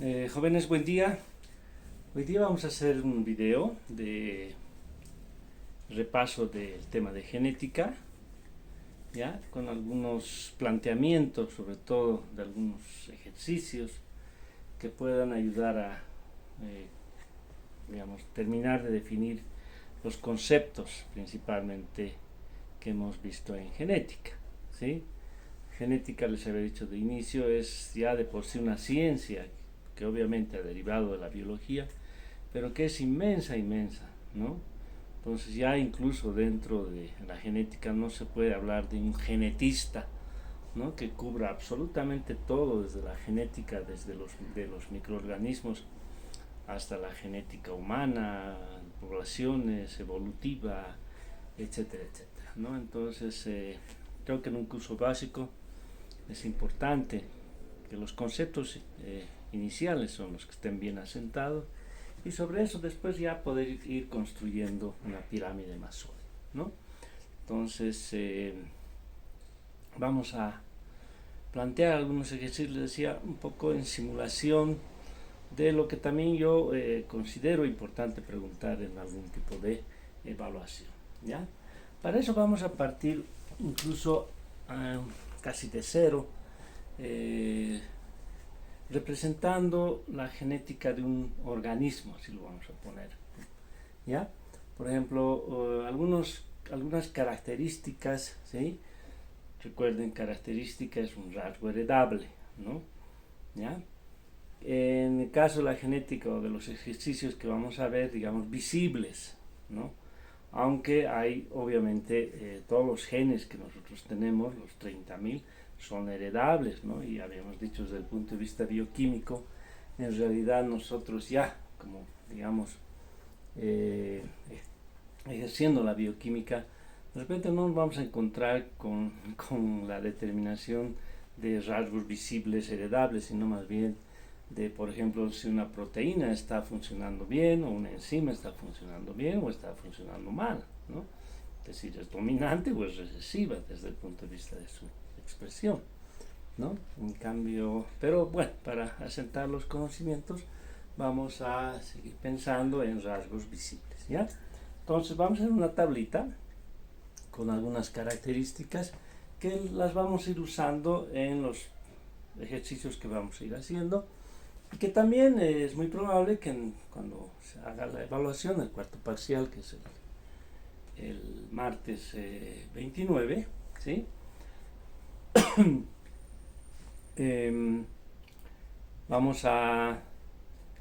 Jóvenes, buen día. Hoy día vamos a hacer un video de repaso del tema de genética, ya con algunos planteamientos, sobre todo de algunos ejercicios que puedan ayudar a, eh, terminar de definir los conceptos principalmente que hemos visto en genética, ¿sí? Genética, les había dicho de inicio, es ya de por sí una ciencia que obviamente ha derivado de la biología, pero que es inmensa, ¿no? Entonces ya incluso dentro de la genética no se puede hablar de un genetista, ¿no? Que cubra absolutamente todo, desde la genética, desde de los microorganismos hasta la genética humana, poblaciones, evolutiva, etcétera, etcétera, ¿no? Entonces creo que en un curso básico es importante que los conceptos iniciales son los que estén bien asentados y sobre eso después ya poder ir construyendo una pirámide más sólida, ¿no? Entonces vamos a plantear algunos ejercicios, les decía, un poco en simulación de lo que también yo considero importante preguntar en algún tipo de evaluación, ¿ya? Para eso vamos a partir incluso casi de cero, representando la genética de un organismo, así lo vamos a poner, ¿ya? Por ejemplo, algunas características, ¿sí? Recuerden, característica es un rasgo heredable, ¿no? ¿Ya? En el caso de la genética o de los ejercicios que vamos a ver, digamos, visibles, ¿no? Aunque hay, obviamente, todos los genes que nosotros tenemos, los 30.000, son heredables, ¿no? Y habíamos dicho desde el punto de vista bioquímico, en realidad nosotros ya, como digamos, eh, ejerciendo la bioquímica, de repente no nos vamos a encontrar con la determinación de rasgos visibles heredables, sino más bien de, por ejemplo, si una proteína está funcionando bien o una enzima está funcionando bien o está funcionando mal, ¿no? Es decir, es dominante o es recesiva desde el punto de vista de su expresión, ¿no? En cambio, pero bueno, para asentar los conocimientos vamos a seguir pensando en rasgos visibles, ¿ya? Entonces vamos a hacer una tablita con algunas características que las vamos a ir usando en los ejercicios que vamos a ir haciendo y que también es muy probable que cuando se haga la evaluación, el cuarto parcial, que es el martes 29, ¿sí? Vamos a...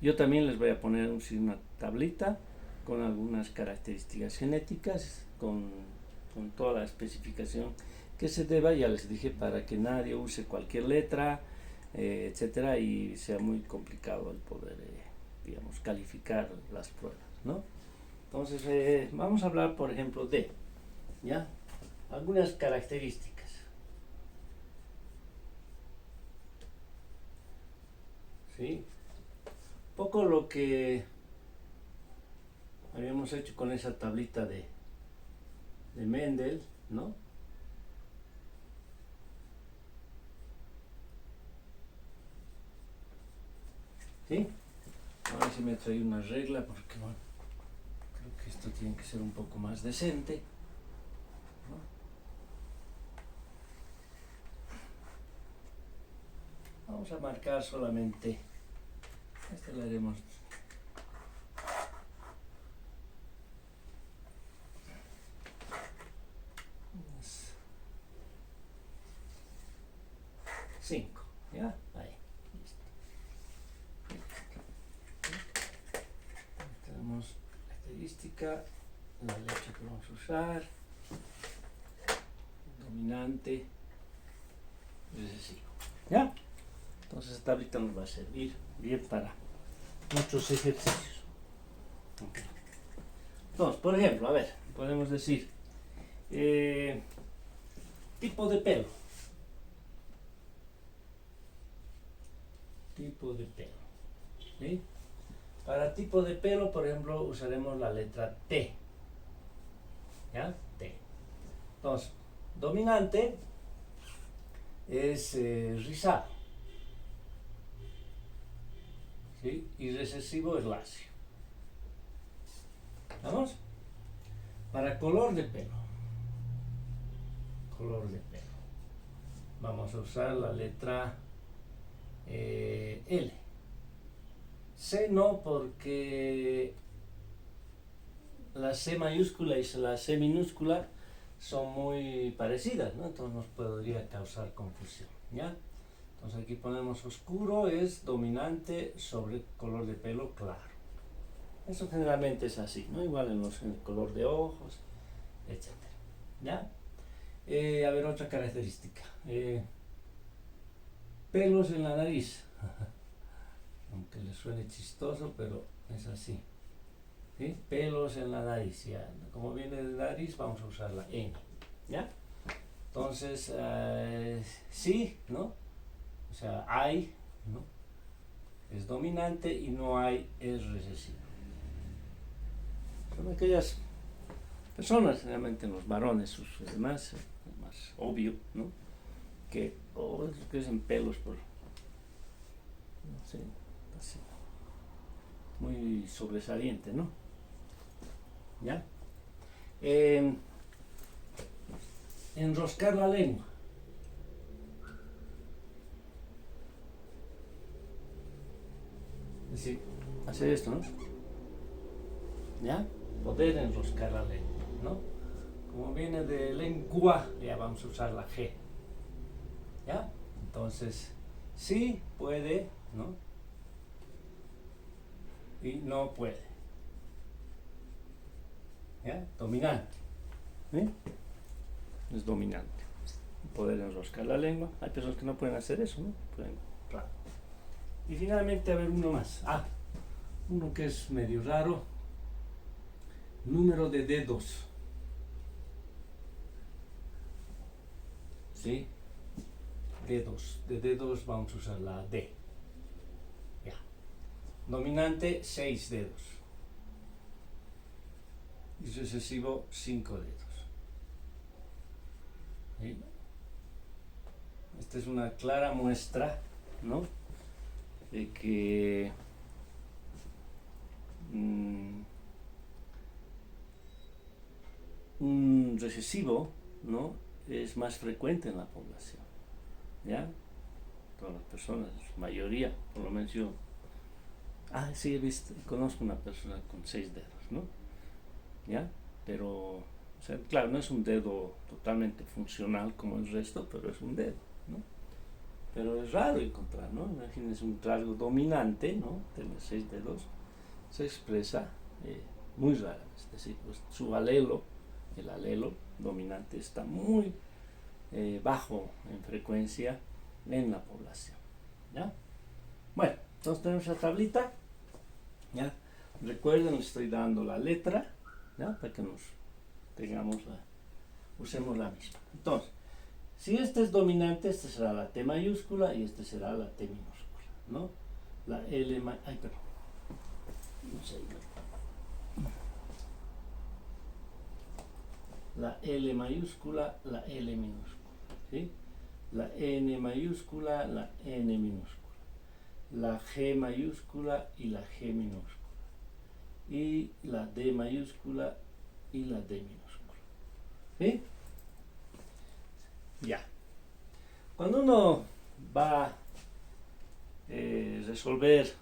Yo también les voy a poner una tablita con algunas características genéticas, con toda la especificación que se deba, ya les dije, para que nadie use cualquier letra, etcétera, y sea muy complicado el poder, digamos, calificar las pruebas, ¿no? Entonces, vamos a hablar, por ejemplo, de, ¿ya? Algunas características. ¿Sí? Poco lo que habíamos hecho con esa tablita de Mendel, ¿no? ¿Sí? Ahora sí me traí una regla porque bueno, creo que esto tiene que ser un poco más decente, ¿no? Vamos a marcar solamente, este lo haremos 5, ¿ya? Ahí, listo. Tenemos característica, la letra que vamos a usar, dominante, recesivo, ¿ya? Entonces esta tablita nos va a servir bien para nuestros ejercicios. Okay. Entonces, por ejemplo, a ver, podemos decir tipo de pelo. Tipo de pelo. ¿Sí? Para tipo de pelo, por ejemplo, usaremos la letra T. ¿Ya? T. Entonces, dominante es rizado. ¿sí? Y recesivo es lacio. ¿Vamos? Para color de pelo. Color de pelo. Vamos a usar la letra L. C no, porque la C mayúscula y la C minúscula son muy parecidas, ¿no? Entonces nos podría causar confusión, ¿ya? Entonces aquí ponemos oscuro, es dominante sobre color de pelo claro. Eso generalmente es así, ¿no? Igual en el color de ojos, etc. ¿Ya? A ver, otra característica. Pelos en la nariz. Aunque les suene chistoso, pero es así. ¿Sí? Pelos en la nariz. Ya. Como viene de nariz, vamos a usar la N. ¿Ya? Entonces, sí, ¿no? O sea, hay, ¿no? Es dominante y no hay es recesivo. Son aquellas personas, generalmente los varones, es más obvio, ¿no? Que crecen pelos por, no sé, así, muy sobresaliente, ¿no? ¿Ya? Enroscar la lengua. Es decir, hacer esto, ¿no? ¿Ya? Poder enroscar la lengua, ¿no? Como viene de lengua, ya vamos a usar la G. ¿Ya? Entonces, sí puede, ¿no? Y no puede. ¿Ya? Dominante. ¿Sí? Es dominante. Poder enroscar la lengua. Hay personas que no pueden hacer eso, ¿no? Pueden, claro. Y finalmente, a ver, uno más. Uno que es medio raro. Número de dedos. ¿Sí? Dedos. De dedos vamos a usar la D. Ya. Dominante, 6 dedos. Y recesivo, 5 dedos. ¿Sí? Esta es una clara muestra, ¿no? De que un recesivo, ¿no? Es más frecuente en la población, ¿ya? Todas las personas, mayoría, por lo menos yo. Sí, conozco una persona con 6 dedos, ¿no? ¿Ya? Pero, o sea, claro, no es un dedo totalmente funcional como el resto, pero es un dedo, ¿no? Pero es raro encontrar, ¿no? Imagínense un rasgo dominante, ¿no? Tener 6 dedos, se expresa muy rara, es decir, pues, su alelo, el alelo dominante está muy bajo en frecuencia en la población, ¿ya? Bueno, entonces tenemos la tablita, ¿ya? Recuerden, les estoy dando la letra, ¿ya? Para que usemos la misma. Entonces, si este es dominante, esta será la T mayúscula y esta será la T minúscula, ¿no? La L perdón. No sé, la L mayúscula, la L minúscula, ¿sí? La N mayúscula, la N minúscula, la G mayúscula y la G minúscula, y la D mayúscula y la D minúscula, ¿sí? Ya. Cuando uno va a resolver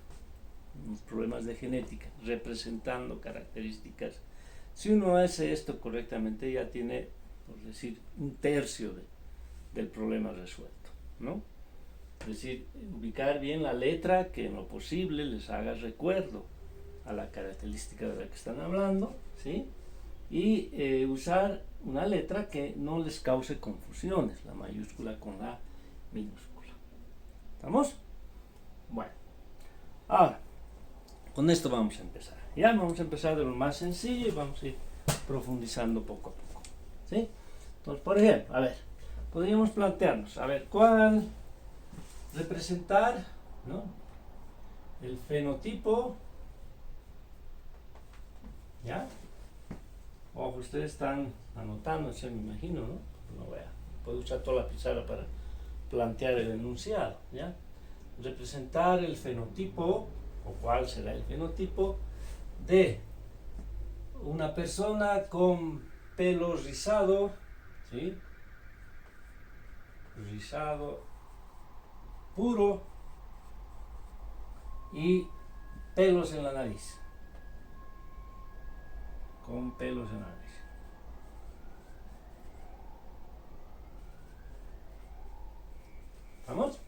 problemas de genética representando características, si uno hace esto correctamente ya tiene, por decir, un tercio del problema resuelto, ¿no? Es decir, ubicar bien la letra que en lo posible les haga recuerdo a la característica de la que están hablando, ¿sí? Y usar una letra que no les cause confusiones, la mayúscula con la minúscula. ¿Estamos? Bueno, ahora, con esto vamos a empezar. Ya vamos a empezar de lo más sencillo y vamos a ir profundizando poco a poco, ¿sí? Entonces, por ejemplo, a ver, podríamos plantearnos, a ver, ¿cuál representar, ¿no? El fenotipo, ¿ya? Ojo, ustedes están anotándose, me imagino, ¿no? No vea, puedo usar toda la pizarra para plantear el enunciado, ¿ya? Representar el fenotipo o cuál será el fenotipo de una persona con pelo rizado, ¿sí? Rizado puro y pelos en la nariz, con pelos en la nariz. ¿Vamos?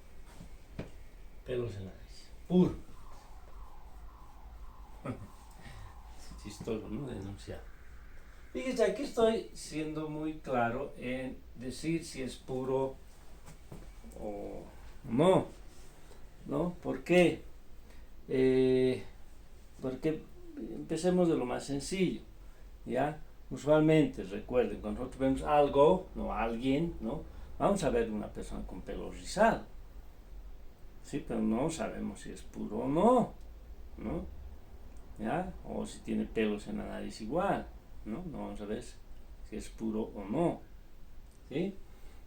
Pelos en la nariz, puro. Chistoso, ¿no? Denunciar. Fíjense, aquí estoy siendo muy claro en decir si es puro o no, ¿no? ¿Por qué? Porque empecemos de lo más sencillo, ¿ya? Usualmente, recuerden, cuando nosotros vemos algo, no alguien, ¿no? Vamos a ver una persona con pelo rizado, ¿sí? Pero no sabemos si es puro o no, ¿no? ¿Ya? O si tiene pelos en la nariz igual, ¿no? No vamos a ver si es puro o no, ¿sí?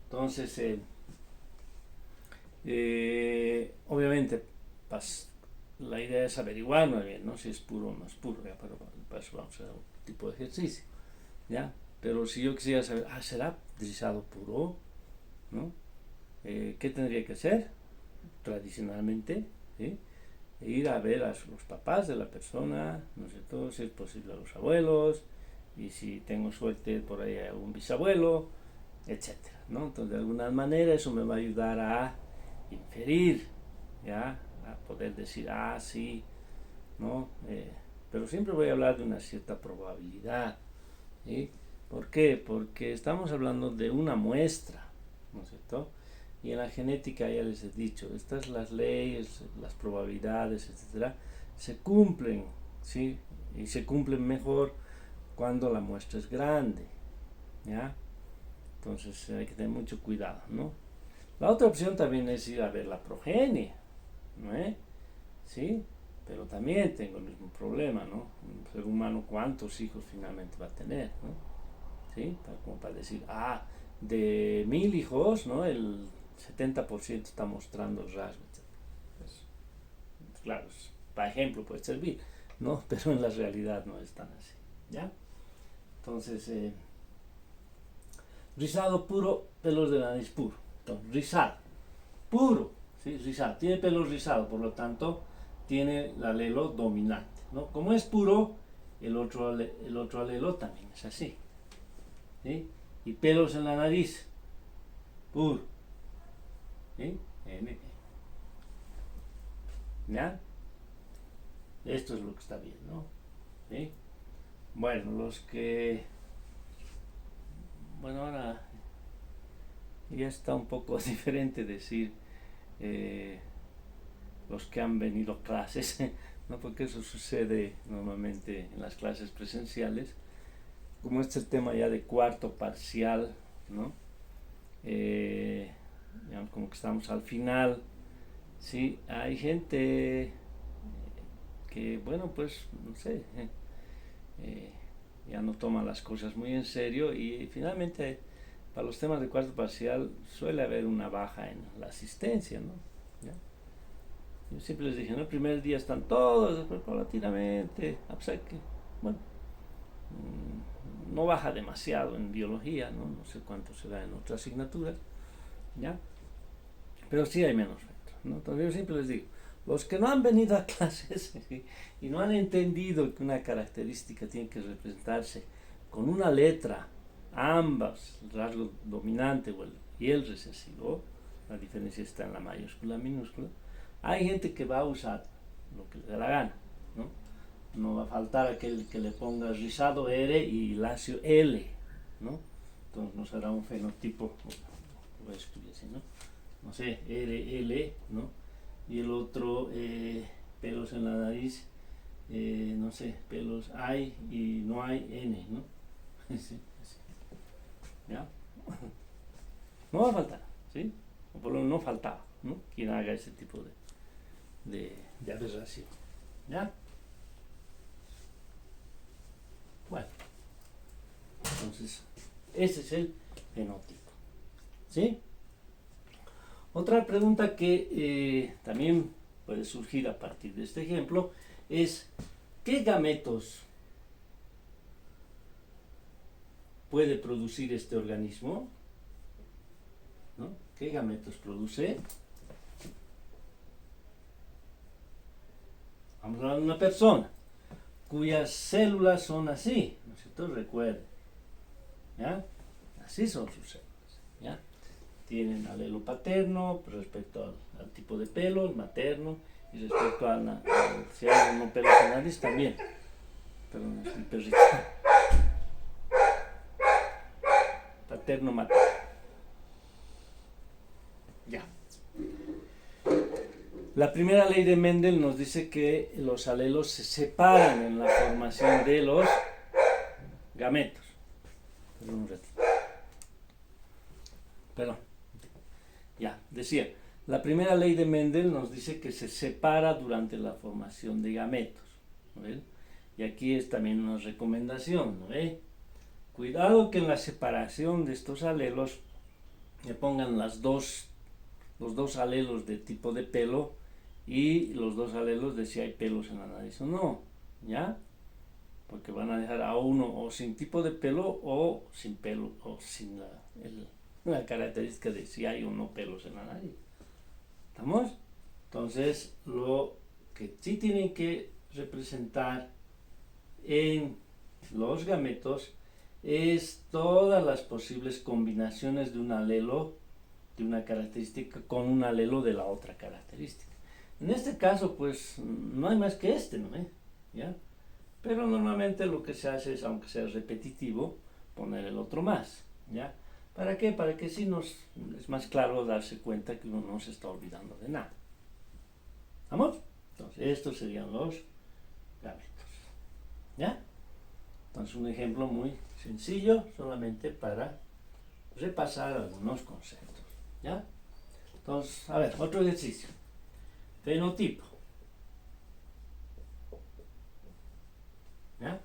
Entonces, obviamente, la idea es averiguar muy bien, ¿no? Si es puro o no es puro, ¿ya? Pero para eso vamos a hacer un tipo de ejercicio, ¿ya? Pero si yo quisiera saber, ¿será rizado puro? ¿No? ¿Qué tendría que hacer? Tradicionalmente, ¿sí? Ir a ver a los papás de la persona, ¿no es cierto? Si es posible a los abuelos, y si tengo suerte por ahí a algún bisabuelo, etcétera, ¿no? Entonces de alguna manera eso me va a ayudar a inferir, ¿ya? A poder decir, sí, ¿no? Pero siempre voy a hablar de una cierta probabilidad, ¿sí? ¿Por qué? Porque estamos hablando de una muestra, ¿no es cierto? Y en la genética ya les he dicho, estas las leyes, las probabilidades, etcétera, se cumplen, ¿sí? Y se cumplen mejor cuando la muestra es grande, ¿ya? Entonces hay que tener mucho cuidado, ¿no? La otra opción también es ir a ver la progenie, ¿no? ¿Sí? Pero también tengo el mismo problema, ¿no? Un ser humano, ¿cuántos hijos finalmente va a tener, ¿no? ¿Sí? Como para decir, de 1000 hijos, ¿no? El 70% está mostrando rasgos. Pues, claro, para ejemplo puede servir, ¿no? Pero en la realidad no es tan así, ¿ya? Entonces, rizado puro, pelos de la nariz puro. Entonces, rizado, puro, ¿sí? Rizado, tiene pelos rizado, por lo tanto, tiene el alelo dominante, ¿no? Como es puro, el otro alelo también es así, ¿sí? Y pelos en la nariz, puro, ¿sí? ¿Ya? Esto es lo que está bien, ¿no? ¿Sí? Bueno, bueno, ahora ya está un poco diferente decir los que han venido a clases, ¿no? Porque eso sucede normalmente en las clases presenciales. Como este es el tema ya de cuarto parcial, ¿no? Digamos como que estamos al final, ¿sí? Hay gente que, bueno, pues, no sé, ya no toma las cosas muy en serio y finalmente para los temas de cuarto parcial suele haber una baja en la asistencia, ¿no? ¿Ya? Yo siempre les dije, ¿no? El primer día están todos, después paulatinamente, a pesar que, bueno, no baja demasiado en biología, ¿no? No sé cuánto será en otras asignaturas, ¿ya? Pero sí hay menos metros, ¿no? Entonces yo siempre les digo, los que no han venido a clases y no han entendido que una característica tiene que representarse con una letra, ambas, el rasgo dominante y el recesivo, la diferencia está en la mayúscula, minúscula, hay gente que va a usar lo que le da la gana, ¿no? No va a faltar aquel que le ponga rizado R y lacio L, ¿no? Entonces no será un fenotipo, lo voy a escribir así, ¿no? No sé, RL, ¿no? Y el otro, pelos en la nariz, no sé, pelos hay y no hay N, ¿no? Sí, así. ¿Ya? No va a faltar, ¿sí? O por lo menos no faltaba, ¿no? Quien haga ese tipo de aberración, ¿ya? Bueno, entonces, ese es el fenotipo, ¿sí? Otra pregunta que también puede surgir a partir de este ejemplo es ¿qué gametos puede producir este organismo? ¿No? ¿Qué gametos produce? Vamos a hablar de una persona cuyas células son así, ¿no es cierto? Recuerden, ¿ya? Así son sus células, ¿ya? Tienen alelo paterno respecto al tipo de pelo, el materno, y respecto si hay unos pelos en la nariz también. Perdón, es el perrito. Paterno, materno. Ya. La primera ley de Mendel nos dice que los alelos se separan en la formación de los gametos. Perdón un ratito. Perdón. Ya, decía, la primera ley de Mendel nos dice que se separa durante la formación de gametos. ¿No ven? Y aquí es también una recomendación, ¿no ve? Cuidado que en la separación de estos alelos le pongan los dos alelos de tipo de pelo y los dos alelos de si hay pelos en la nariz o no, ¿ya? Porque van a dejar a uno o sin tipo de pelo o sin pelo, o sin la característica de si hay o no pelos en la nariz. ¿Estamos? Entonces, lo que sí tienen que representar en los gametos es todas las posibles combinaciones de un alelo de una característica con un alelo de la otra característica. En este caso, pues, no hay más que este, ¿no? ¿Ya? Pero normalmente lo que se hace es, aunque sea repetitivo, poner el otro más, ¿ya? ¿Para qué? Para que sí es más claro darse cuenta que uno no se está olvidando de nada. ¿Vamos? Entonces, estos serían los gametos, ¿ya? Entonces, un ejemplo muy sencillo, solamente para repasar algunos conceptos, ¿ya? Entonces, a ver, otro ejercicio. Fenotipo. ¿Ya?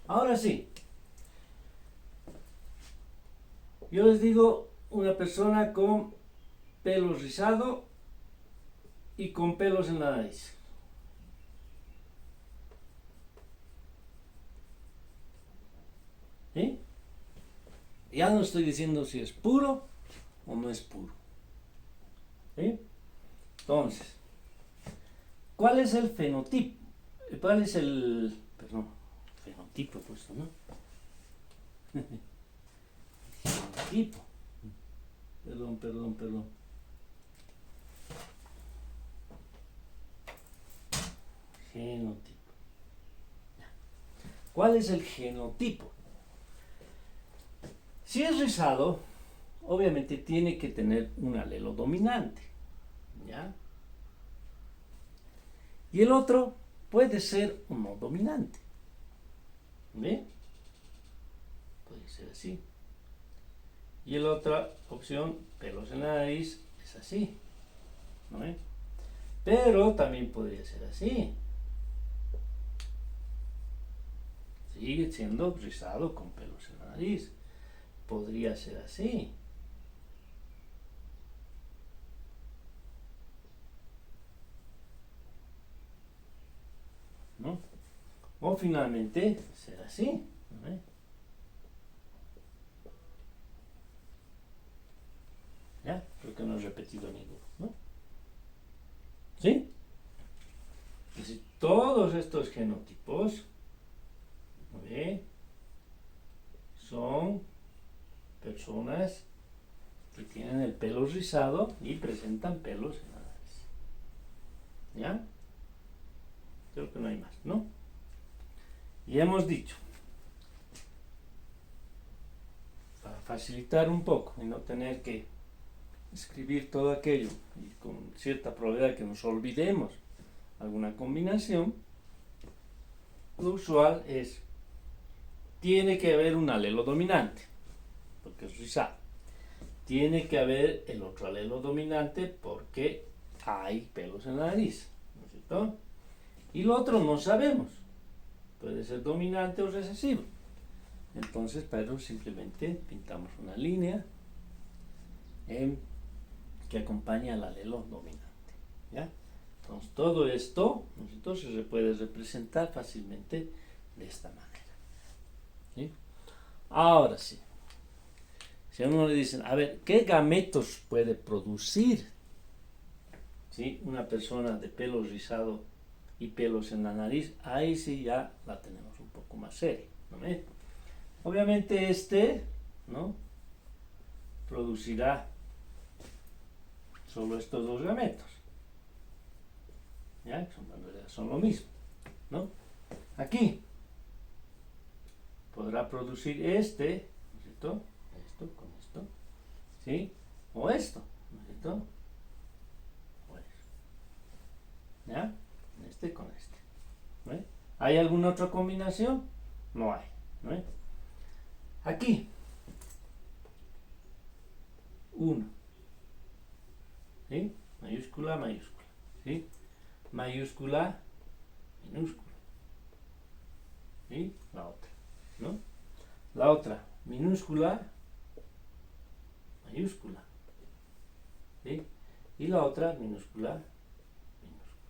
Ahora sí. Yo les digo una persona con pelo rizado y con pelos en la nariz. ¿Sí? Ya no estoy diciendo si es puro o no es puro. ¿Sí? Entonces, ¿cuál es el fenotipo? ¿Cuál es el... Perdón, fenotipo he puesto, ¿no? Fenotipo. Perdón. Genotipo. ¿Cuál es el genotipo? Si es rizado, obviamente tiene que tener un alelo dominante, ¿ya? Y el otro puede ser un no dominante. ¿Ve? Puede ser así. Y la otra opción, pelos en la nariz, es así. ¿No ve? Pero también podría ser así. Sigue siendo rizado con pelos en la nariz. Podría ser así. ¿No? O finalmente ser así. ¿No? ¿Ya? Creo que no he repetido ninguno, ¿no? ¿Sí? Es decir, todos estos genotipos, ¿ve? Son personas que tienen el pelo rizado y presentan pelos en la nariz. ¿Ya? Creo que no hay más, ¿no? Y hemos dicho, para facilitar un poco y no tener que escribir todo aquello y con cierta probabilidad que nos olvidemos alguna combinación, lo usual es, tiene que haber un alelo dominante, porque es rizado. Tiene que haber el otro alelo dominante porque hay pelos en la nariz, ¿no es cierto? Y lo otro no sabemos, puede ser dominante o recesivo. Entonces, para eso simplemente pintamos una línea que acompaña al alelo dominante, ¿ya? Entonces, todo esto, entonces se puede representar fácilmente de esta manera. ¿Sí? Ahora sí, si a uno le dicen, a ver, ¿qué gametos puede producir? ¿Sí? Una persona de pelo rizado y pelos en la nariz, ahí sí ya la tenemos un poco más seria, ¿no? Obviamente ¿no? Producirá solo estos dos gametos, ¿ya? Son lo mismo, ¿no? Aquí podrá producir ¿no es cierto? Esto con esto, ¿sí? O esto, ¿no es cierto? O eso, ¿ya? Este con este, ¿no? ¿Hay alguna otra combinación? No hay, ¿no? Aquí, 1, ¿sí? Mayúscula, mayúscula, ¿sí? Mayúscula, minúscula, ¿sí? La otra, ¿no? La otra, minúscula, mayúscula, ¿sí? Y la otra, minúscula, minúscula,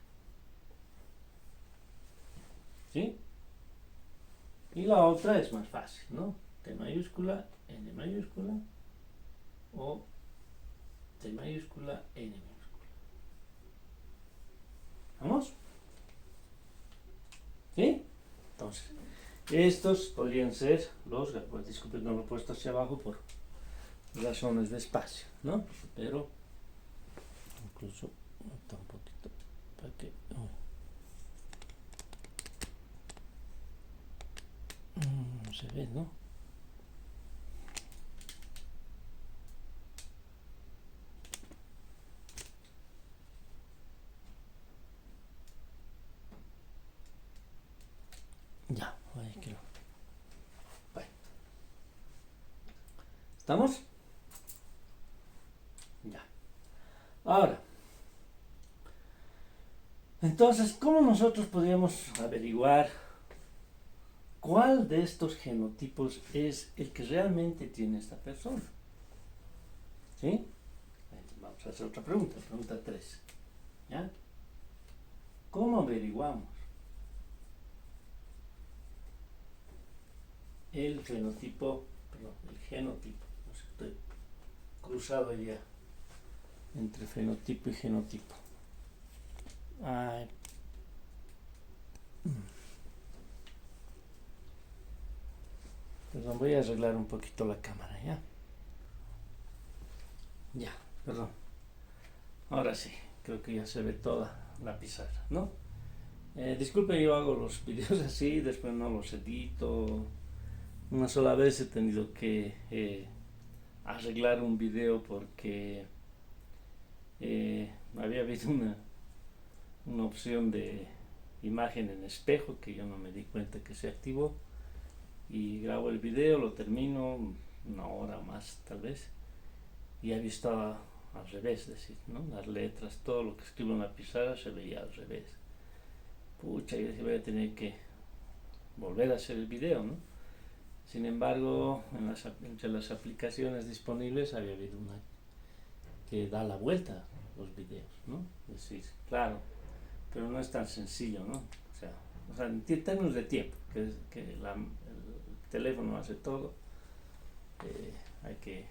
¿sí? Y la otra es más fácil, ¿no? T mayúscula, N mayúscula, o T mayúscula, N minúscula. ¿Vamos? ¿Sí? Entonces, estos podrían ser pues disculpen, no lo he puesto hacia abajo por razones de espacio, ¿no? Pero incluso un poquito para que no se ve, ¿no? Ya, ahí quiero. Bueno. ¿Estamos? Ya. Ahora, entonces, ¿cómo nosotros podríamos averiguar cuál de estos genotipos es el que realmente tiene esta persona? ¿Sí? Vamos a hacer otra pregunta, pregunta 3. ¿Ya? ¿Cómo averiguamos el genotipo? No sé, estoy cruzado ya entre fenotipo y genotipo. Ay. Perdón, voy a arreglar un poquito la cámara, ¿ya? Ya, perdón. Ahora sí, creo que ya se ve toda la pizarra, ¿no? Disculpen, yo hago los videos así, después no los edito. Una sola vez he tenido que arreglar un video porque había habido una opción de imagen en espejo que yo no me di cuenta que se activó, y grabo el video, lo termino una hora más tal vez, y había estado al revés, decir, ¿no? Las letras, todo lo que escribo en la pizarra se veía al revés. Pucha, yo dije, voy a tener que volver a hacer el video, ¿no? Sin embargo, entre las aplicaciones disponibles había habido una que da la vuelta a los videos, ¿no? Es decir, claro, pero no es tan sencillo, ¿no? O sea en términos de tiempo, que el teléfono hace todo, hay que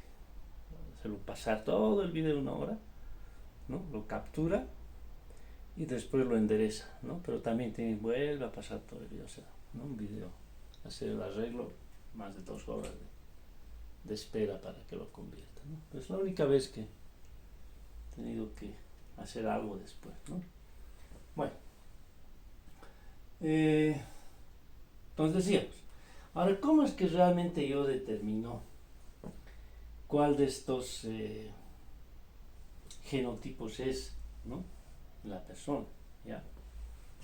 hacerlo pasar todo el video una hora, ¿no? Lo captura y después lo endereza, ¿no? Pero también vuelve a pasar todo el video, o sea, ¿no? Un video, hacer el arreglo, más de 2 horas de espera para que lo convierta, ¿no? Pero es la única vez que he tenido que hacer algo después, ¿no? Bueno, entonces decíamos, ahora, ¿cómo es que realmente yo determino cuál de estos genotipos es, ¿no? La persona, ¿ya?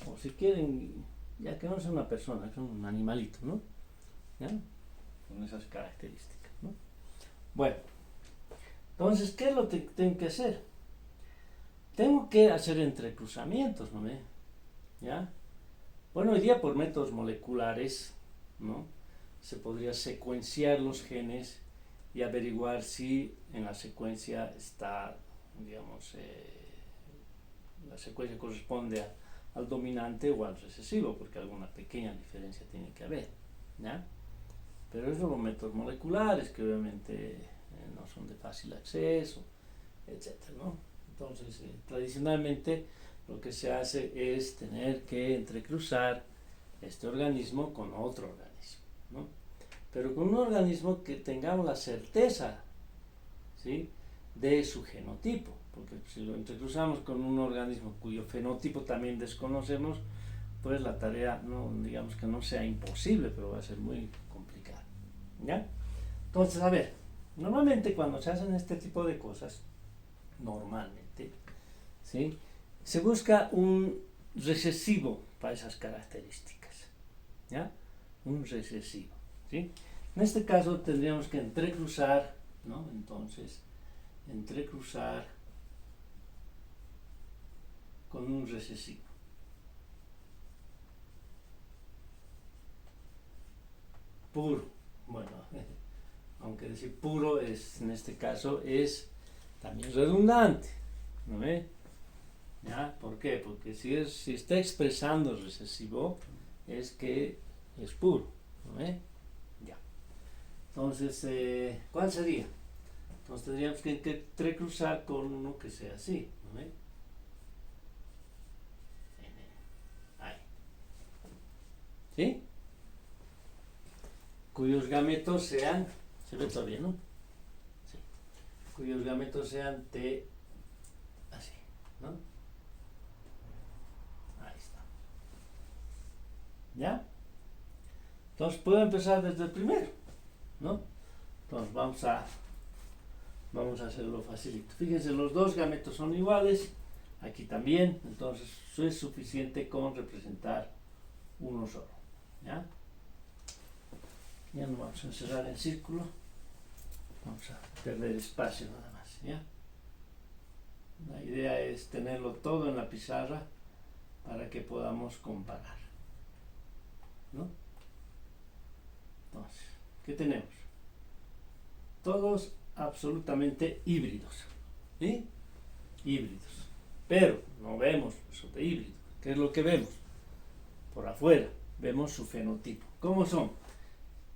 O si quieren, ya que no es una persona, es un animalito, ¿no? ¿Ya? Con esas características, ¿no? Bueno, entonces, ¿qué es lo que tengo que hacer? Tengo que hacer entrecruzamientos, ¿no? ¿Ya? Bueno, hoy día por métodos moleculares, ¿no? Se podría secuenciar los genes y averiguar si en la secuencia está, digamos, la secuencia corresponde al dominante o al recesivo, porque alguna pequeña diferencia tiene que haber, ¿ya? Pero esos son métodos moleculares que obviamente no son de fácil acceso, etcétera, ¿no? Entonces, tradicionalmente lo que se hace es tener que entrecruzar este organismo con otro organismo, ¿no? Pero con un organismo que tengamos la certeza, ¿sí?, de su genotipo, porque si lo entrecruzamos con un organismo cuyo fenotipo también desconocemos, pues la tarea, no digamos que no sea imposible, pero va a ser muy complicada, ¿ya? Entonces, a ver, normalmente cuando se hacen este tipo de cosas, normalmente, ¿sí?, se busca un recesivo para esas características, ¿ya? Un recesivo, ¿sí? En este caso tendríamos que entrecruzar, ¿no? Entonces, entrecruzar con un recesivo. Puro, bueno, aunque decir puro es, en este caso, es también redundante, ¿no ve? ¿Ya? ¿Por qué? Porque si está expresando recesivo, es que es puro, ¿no ve? Ya. Entonces, ¿cuál sería? Entonces tendríamos que entrecruzar con uno que sea así, ¿no ve? Ahí. ¿Sí? Cuyos gametos sean, ¿se ve todavía, no? Sí. Cuyos gametos sean T, así, ¿no? Ahí está. ¿Ya? Entonces puedo empezar desde el primero, ¿no? Entonces vamos a hacerlo facilito. Fíjense, los dos gametos son iguales, aquí también, entonces eso es suficiente con representar uno solo, ¿ya? Ya no vamos a encerrar en círculo, vamos a perder espacio nada más, ¿ya? La idea es tenerlo todo en la pizarra para que podamos comparar, ¿no? Entonces, ¿qué tenemos? Todos absolutamente híbridos, ¿sí? Híbridos. Pero no vemos eso de híbrido. ¿Qué es lo que vemos? Por afuera vemos su fenotipo. ¿Cómo son?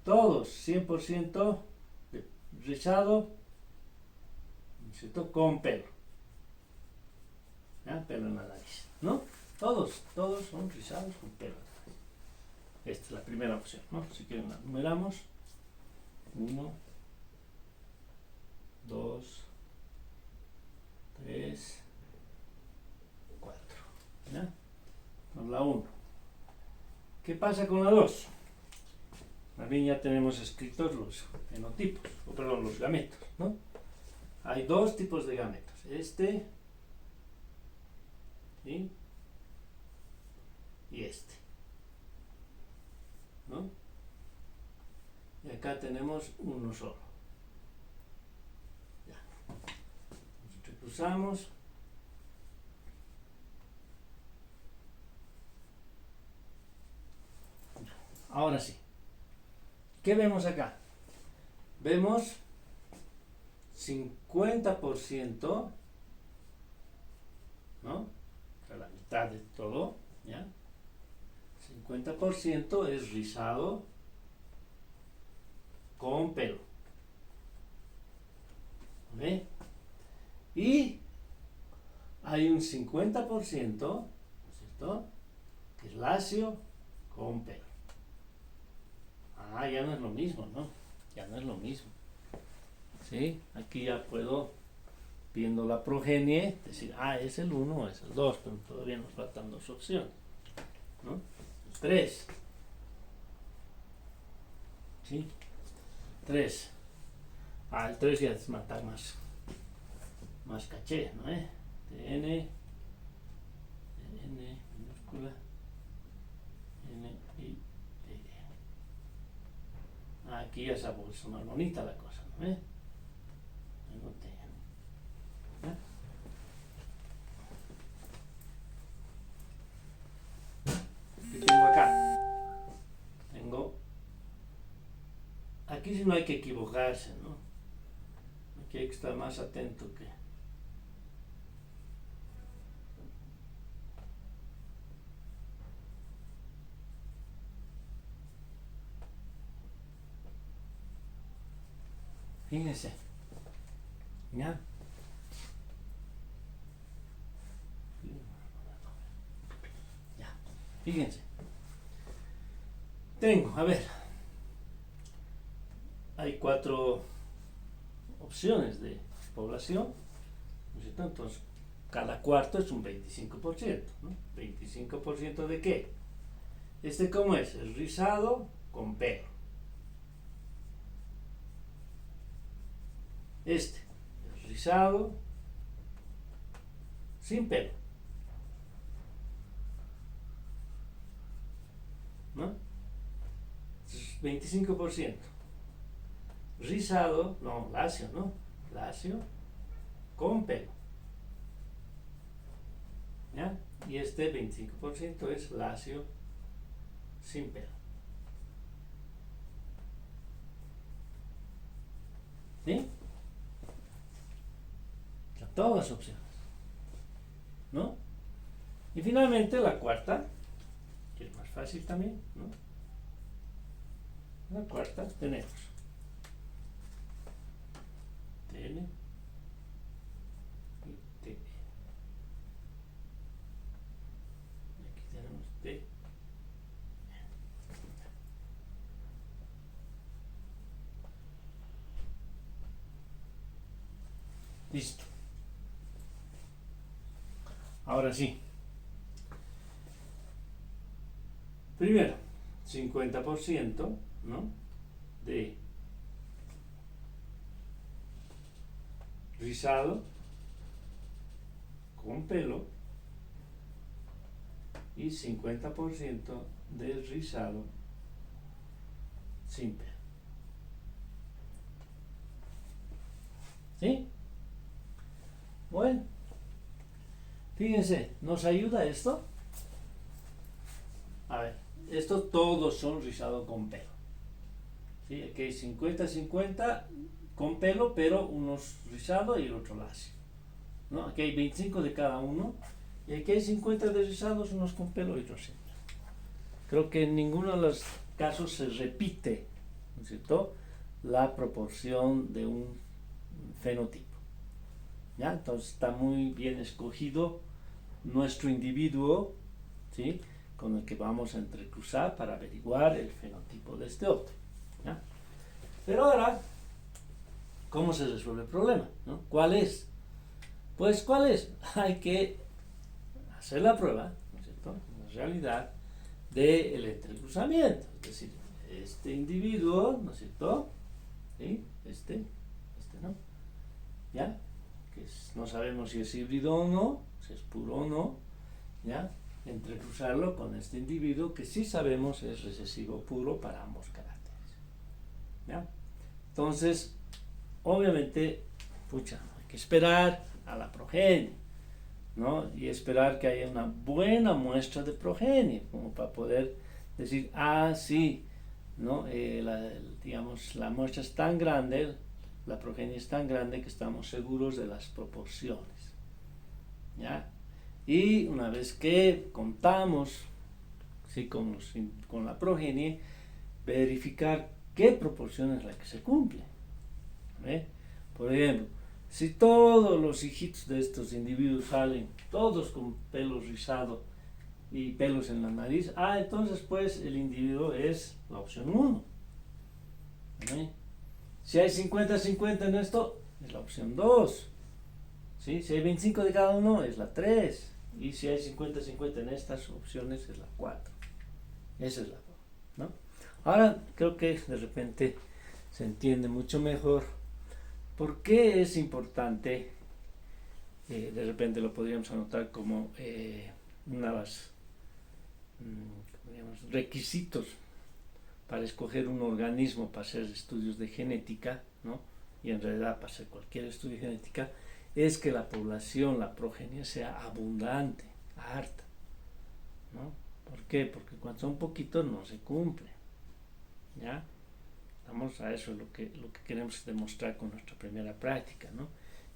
Todos 100% rizado, ¿cierto?, con pelo. ¿Ya? Pelo en la nariz, ¿no? Todos son rizados con pelo. Esta es la primera opción, ¿no? Si quieren la numeramos. 1, 2, 3, 4. ¿Ya? Con la 1. ¿Qué pasa con la 2? También ya tenemos escritos los fenotipos, o perdón, los gametos, ¿no? Hay dos tipos de gametos. Este, ¿sí?, y este, ¿no? Y acá tenemos uno solo. Ya. Nos entrecruzamos. Ahora sí. ¿Qué vemos acá? Vemos 50%, ¿no? O sea, la mitad de todo, ¿ya? 50% es rizado con pelo. ¿Ve? Y hay un 50%, ¿no es cierto?, que es lacio con pelo. Ah, ya no es lo mismo, ¿no? Ya no es lo mismo. ¿Sí? Aquí ya puedo, viendo la progenie, decir, es el 1 o es el 2, pero todavía nos faltan dos opciones, ¿no? 3. ¿Sí? 3. El 3 ya es matar más caché, ¿no? TN minúscula, N y T. Aquí ya se ha puesto más bonita la cosa, ¿no? Luego TN. ¿Qué tengo acá? Aquí sí no hay que equivocarse, ¿no? Aquí hay que estar más atento que Fíjense. ¿Ya? Ya. Fíjense. Tengo, a ver. Hay 4 opciones de población, ¿no es cierto? Entonces, cada cuarto es un 25%, ¿no? ¿25% de qué? ¿Cómo es? El rizado con pelo. El rizado sin pelo, ¿no? 25%. Rizado, no, lacio, ¿no? Lacio con pelo. ¿Ya? Y 25% es lacio sin pelo. ¿Sí? O sea, todas las opciones, ¿no? Y finalmente la cuarta, que es más fácil también, ¿no? La cuarta tenemos TN y TN. Aquí tenemos T. Listo. Ahora sí. Primero, 50%, ¿no? De rizado con pelo y 50% de rizado sin pelo. ¿Sí? Bueno, fíjense, ¿nos ayuda esto? A ver, estos todos son rizado con pelo. ¿Sí? Aquí hay 50-50 con pelo, pero unos rizado y el otro lacio, ¿no? Aquí hay 25 de cada uno y aquí hay 50 de rizados, unos con pelo y otros sin. Creo que en ninguno de los casos se repite, ¿no es cierto?, la proporción de un fenotipo. ¿Ya? Entonces está muy bien escogido nuestro individuo, ¿sí?, con el que vamos a entrecruzar para averiguar el fenotipo de este otro. ¿Ya? Pero ahora, ¿cómo se resuelve el problema? ¿No? ¿Cuál es? Pues, ¿cuál es? Hay que hacer la prueba, ¿no es cierto?, en realidad, del entrecruzamiento. Es decir, este individuo, ¿no es cierto?, ¿sí?, ¿no? ¿Ya? No sabemos si es híbrido o no, si es puro o no, ¿ya? Entrecruzarlo con este individuo que sí sabemos es recesivo puro para ambos caracteres. ¿Ya? Entonces, obviamente, hay que esperar a la progenie, ¿no? Y esperar que haya una buena muestra de progenie, como para poder decir, sí, ¿no? Digamos, la muestra es tan grande, la progenie es tan grande que estamos seguros de las proporciones. ¿Ya? Y una vez que contamos, ¿sí?, con la progenie, verificar qué proporción es la que se cumple. ¿Ve? Por ejemplo, si todos los hijitos de estos individuos salen todos con pelo rizado y pelos en la nariz, entonces pues el individuo es la opción 1. ¿Ve? Si hay 50-50 en esto, es la opción 2. ¿Sí? Si hay 25 de cada uno, es la 3. Y si hay 50-50 en estas opciones, es la 4. Esa es la 2, ¿no? Ahora creo que de repente se entiende mucho mejor por qué es importante. De repente lo podríamos anotar como una de las requisitos para escoger un organismo para hacer estudios de genética, ¿no? Y en realidad para hacer cualquier estudio de genética, es que la población, la progenie sea abundante, harta, ¿no? ¿Por qué? Porque cuando son poquitos no se cumple. ¿Ya? Vamos a eso, lo que queremos demostrar con nuestra primera práctica, ¿no?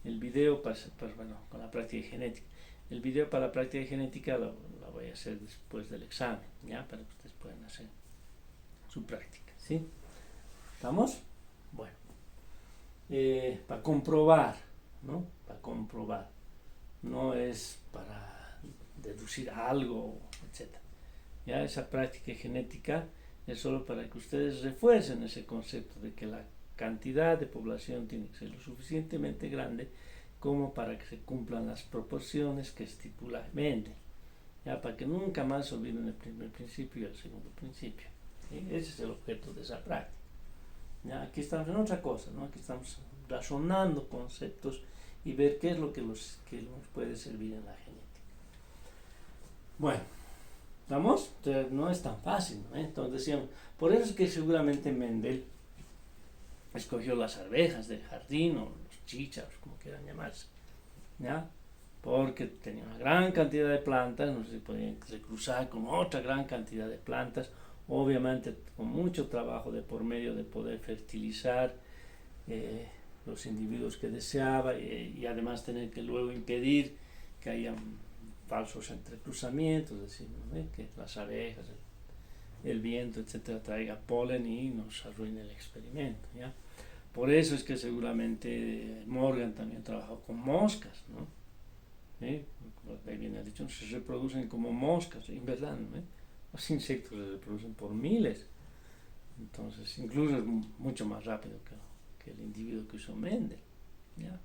El video, con la práctica de genética. El video para la práctica de genética lo voy a hacer después del examen, ¿ya? Para que ustedes puedan hacer su práctica, ¿sí? ¿Estamos? Bueno. para comprobar, ¿no? Para comprobar. No es para deducir algo, etc. Ya esa práctica genética es solo para que ustedes refuercen ese concepto de que la cantidad de población tiene que ser lo suficientemente grande como para que se cumplan las proporciones que estipula Mendel, ya para que nunca más se olviden el primer principio y el segundo principio. ¿Sí? Ese es el objeto de esa práctica. Ya, aquí estamos en otra cosa, ¿no? Aquí estamos razonando conceptos y ver qué es lo que nos puede servir en la genética. Bueno, ¿estamos? Entonces, no es tan fácil, ¿no? Entonces decíamos, por eso es que seguramente Mendel escogió las arvejas del jardín o los chícharos, como quieran llamarse, ¿ya? Porque tenía una gran cantidad de plantas, no se podían recruzar con otra gran cantidad de plantas, obviamente con mucho trabajo de por medio de poder fertilizar los individuos que deseaba y además tener que luego impedir que haya falsos entrecruzamientos, es decir, ¿no? Que las abejas, el viento, etcétera, traiga polen y nos arruine el experimento, ¿ya? Por eso es que seguramente Morgan también trabajó con moscas, ¿no? ¿Sí? Ahí viene dicho, se reproducen como moscas, en verdad, ¿no? Los insectos se reproducen por miles, entonces incluso es mucho más rápido que el individuo que usó Mendel, ¿ya?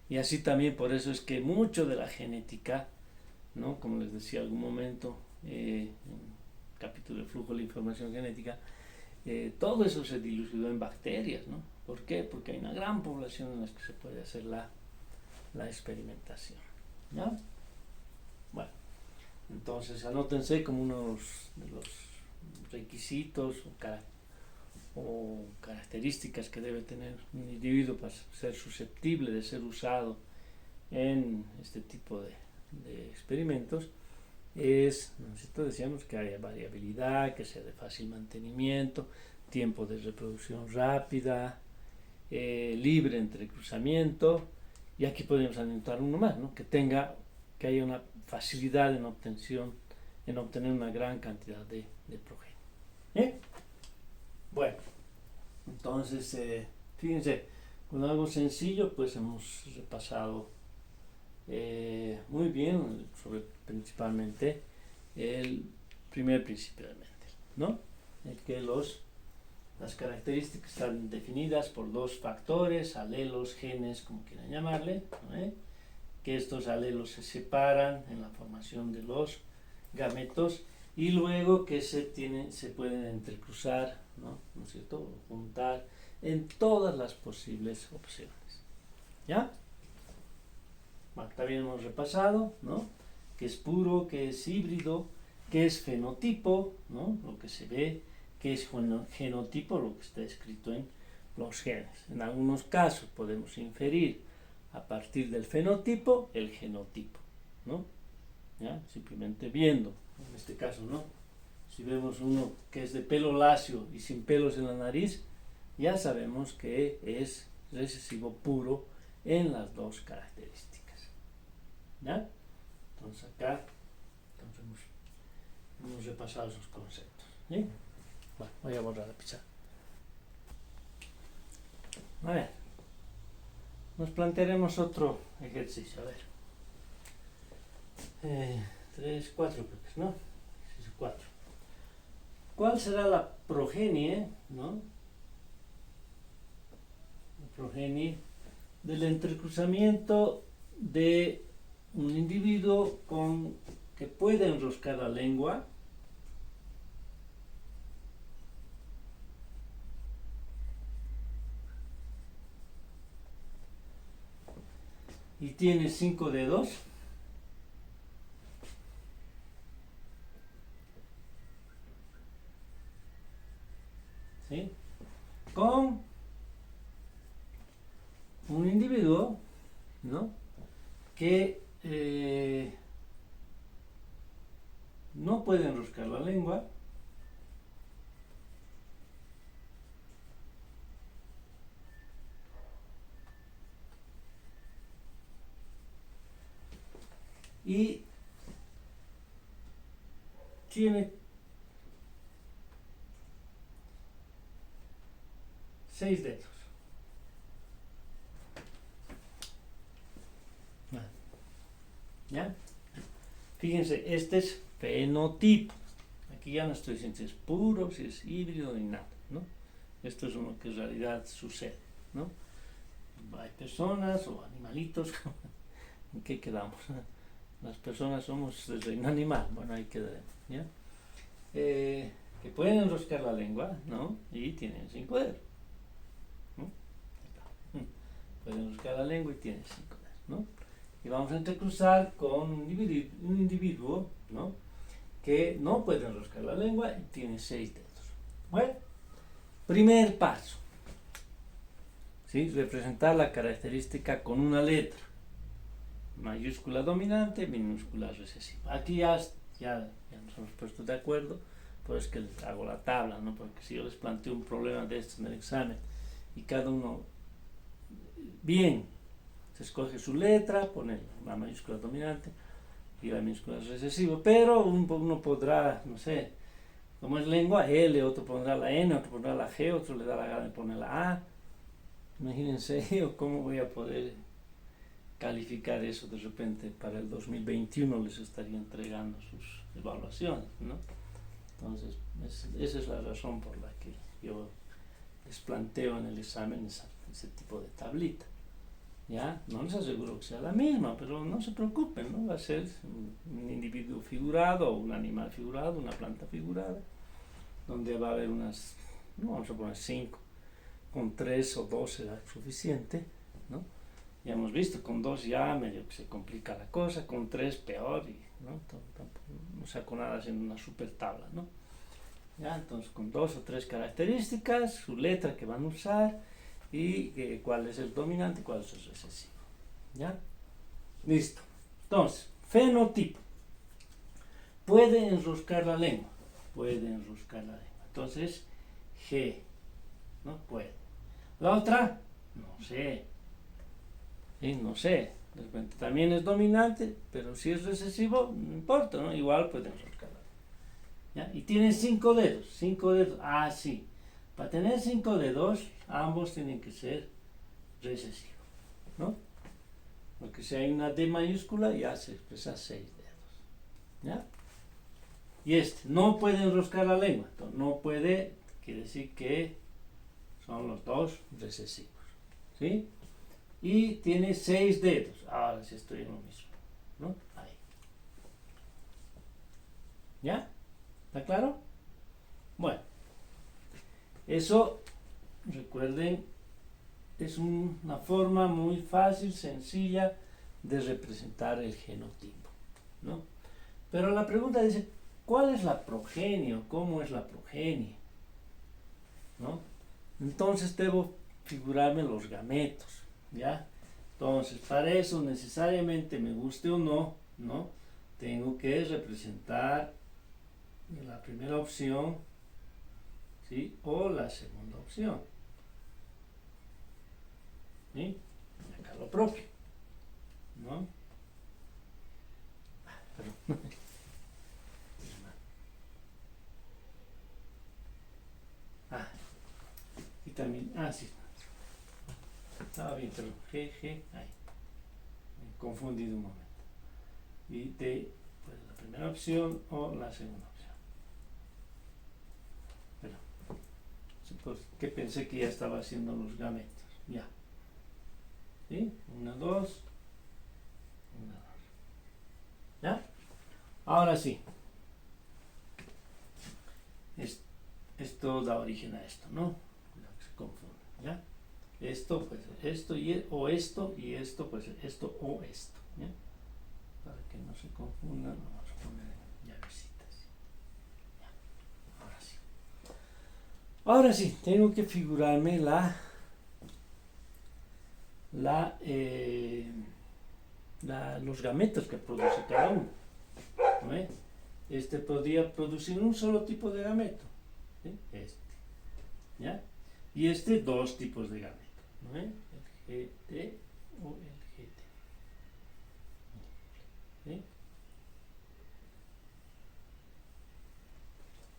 Y así también por eso es que mucho de la genética, ¿no? Como les decía algún momento, en el capítulo de flujo de la información genética, todo eso se dilucidó en bacterias, ¿no? ¿Por qué? Porque hay una gran población en la que se puede hacer la experimentación, ¿ya? Bueno, entonces anótense como unos de los requisitos o características que debe tener un individuo para ser susceptible de ser usado en este tipo de experimentos. Nosotros decíamos que haya variabilidad, que sea de fácil mantenimiento, tiempo de reproducción rápida, libre entre cruzamiento, y aquí podemos anotar uno más, ¿no? Que haya una facilidad en obtener una gran cantidad de progenie. ¿Eh? Bueno, entonces, fíjense, con algo sencillo, pues hemos repasado muy bien sobre principalmente el primer principio de Mendel, ¿no? El que las características están definidas por dos factores, alelos, genes, como quieran llamarle, ¿no? Que estos alelos se separan en la formación de los gametos y luego que se pueden entrecruzar, ¿no es cierto?, juntar en todas las posibles opciones. ¿Ya? Bueno, también hemos repasado, ¿no?, que es puro, que es híbrido, que es fenotipo, ¿no?, lo que se ve, que es genotipo, lo que está escrito en los genes. En algunos casos podemos inferir a partir del fenotipo el genotipo, ¿no? ¿Ya? Simplemente viendo, en este caso, ¿no? Si vemos uno que es de pelo lacio y sin pelos en la nariz, ya sabemos que es recesivo puro en las dos características. ¿Ya? Entonces acá hemos repasado esos conceptos. ¿Sí? Bueno, voy a borrar la pizarra. A ver, nos plantearemos otro ejercicio. A ver. 3, 4 creo que es, ¿no? 4. ¿Cuál será la progenie, ¿no?, la progenie del entrecruzamiento de un individuo que puede enroscar la lengua y tiene 5 dedos, ¿sí?, con un individuo, ¿no?, que no puede enroscar la lengua y tiene 6 dedos. ¿Ya? Fíjense, este es fenotipo. Aquí ya no estoy diciendo si es puro, si es híbrido, ni nada, ¿no? Esto es lo que en realidad sucede, ¿no? Hay personas o animalitos, ¿en qué quedamos? Las personas somos del reino animal, bueno, ahí quedaremos, ¿ya? Que pueden enroscar la lengua, ¿no? Y tienen 5 dedos, ¿no? Pueden enroscar la lengua y tienen 5 dedos, ¿no? Y vamos a entrecruzar con un individuo, ¿no? Que no puede enroscar la lengua y tiene 6 dedos. Bueno, primer paso, ¿sí? Representar la característica con una letra. Mayúscula dominante, minúscula recesiva. Aquí ya nos hemos puesto de acuerdo, pues que les hago la tabla, ¿no? Porque si yo les planteo un problema de esto en el examen y cada uno, bien, se escoge su letra, pone la mayúscula dominante y la minúscula recesiva, pero uno podrá, no sé, como es lengua, L, otro pondrá la N, otro pondrá la G, otro le da la gana de poner la A. Imagínense yo cómo voy a poder calificar eso de repente para el 2021 les estaría entregando sus evaluaciones, ¿no? Entonces, esa es la razón por la que yo les planteo en el examen ese tipo de tablita. ¿Ya? No les aseguro que sea la misma, pero no se preocupen, ¿no? Va a ser un individuo figurado, o un animal figurado, una planta figurada, donde va a haber unas, no vamos a poner 5, con 3 o 2 será suficiente, ¿no? Ya hemos visto, con 2 ya medio que se complica la cosa, con 3 peor, y no saco nada haciendo una super tabla, ¿no? Ya, entonces con 2 o 3 características, su letra que van a usar y cuál es el dominante y cuál es el recesivo. ¿Ya? Listo. Entonces, fenotipo. Puede enroscar la lengua. Puede enroscar la lengua. Entonces, G. No puede. La otra, no sé. Sí, no sé. De repente también es dominante, pero si es recesivo, no importa, ¿no? Igual puede enroscar la lengua. ¿Ya? Y tiene 5 dedos. 5 dedos. Ah, sí. Para tener 5 dedos, ambos tienen que ser recesivos, ¿no? Porque si hay una D mayúscula, ya se expresa 6 dedos. ¿Ya? Y este no puede enroscar la lengua. Entonces, no puede, quiere decir que son los dos recesivos. ¿Sí? Y tiene 6 dedos. Ahora sí estoy en lo mismo, ¿no? Ahí. ¿Ya? ¿Está claro? Bueno. Eso, recuerden, es una forma muy fácil, sencilla de representar el genotipo, ¿no? Pero la pregunta dice, ¿cuál es la progenie? ¿Cómo es la progenie? ¿No? Entonces debo figurarme los gametos, ¿ya? Entonces, para eso necesariamente, me guste o no, ¿no? Tengo que representar la primera opción, ¿sí? O la segunda opción. ¿Sí? Acá lo propio, ¿no? Perdón. Y también, sí, estaba bien, pero G, ahí, me he confundido un momento. Y de, pues, la primera opción o la segunda opción. Pero, pues, que pensé que ya estaba haciendo los gametos, ya. ¿Sí? 1, 2, 1, 2. ¿Ya? Ahora sí. Esto da origen a esto, ¿no? Se confunde, ¿ya? Esto, pues esto o esto, y esto, pues esto o esto, ¿ya? Para que no se confundan, vamos a poner llavecitas. ¿Ya? Ahora sí. Ahora sí, tengo que figurarme los gametos que produce cada uno, ¿no? Este podría producir un solo tipo de gameto, ¿sí? Este, ¿ya? Y este, 2 tipos de gameto, ¿no? El GT o el GT, ¿sí?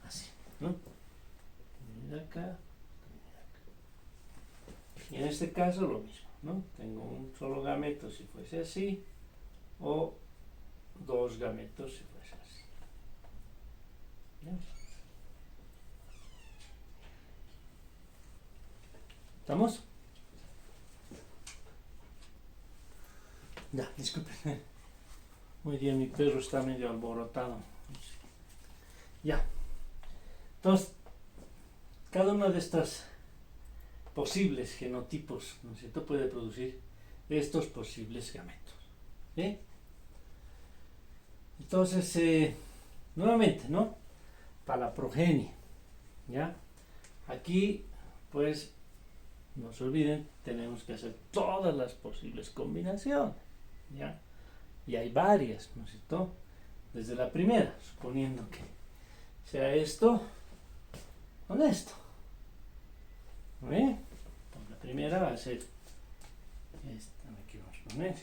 Así, ¿no? Mira acá. Y en este caso lo mismo, ¿no? Tengo un solo gameto si fuese así, o dos gametos si fuese así. ¿Ya? ¿Estamos? Ya, disculpen. Muy bien, mi perro está medio alborotado. Ya. Entonces, cada una de estas posibles genotipos, ¿no es cierto?, puede producir estos posibles gametos. ¿Sí? Entonces, nuevamente, ¿no? Para la progenie, ¿ya? Aquí, pues, no se olviden, tenemos que hacer todas las posibles combinaciones, ¿ya? Y hay varias, ¿no es cierto? Desde la primera, suponiendo que sea esto con esto. ¿Ve? Pues la primera va a ser esta, aquí vamos a poner,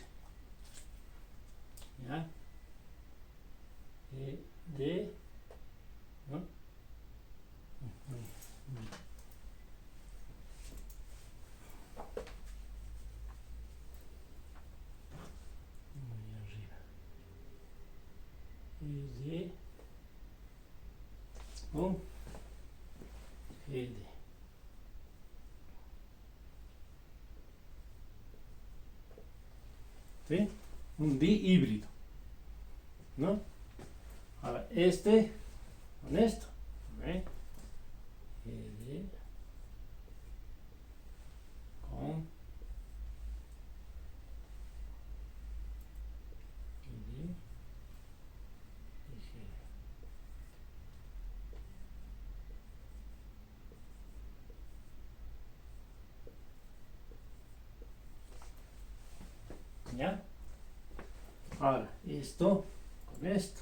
¿ya? De, ¿no? Muy arriba. Y de, o, de. ¿Sí? Un dihíbrido, ¿no? Ahora, este con esto, ¿eh? De, con, de, ¿ya? Ahora, esto con esto,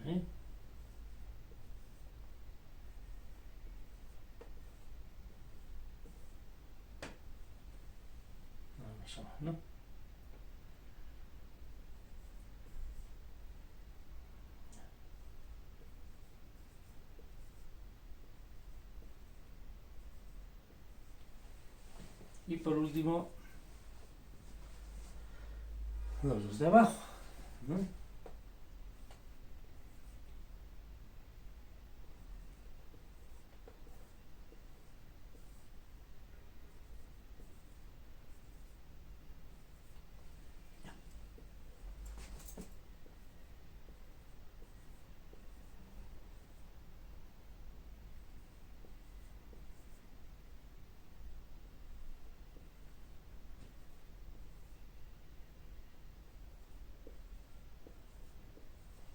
¿eh? Vamos a, ¿no? Y por último, los de abajo, ¿no?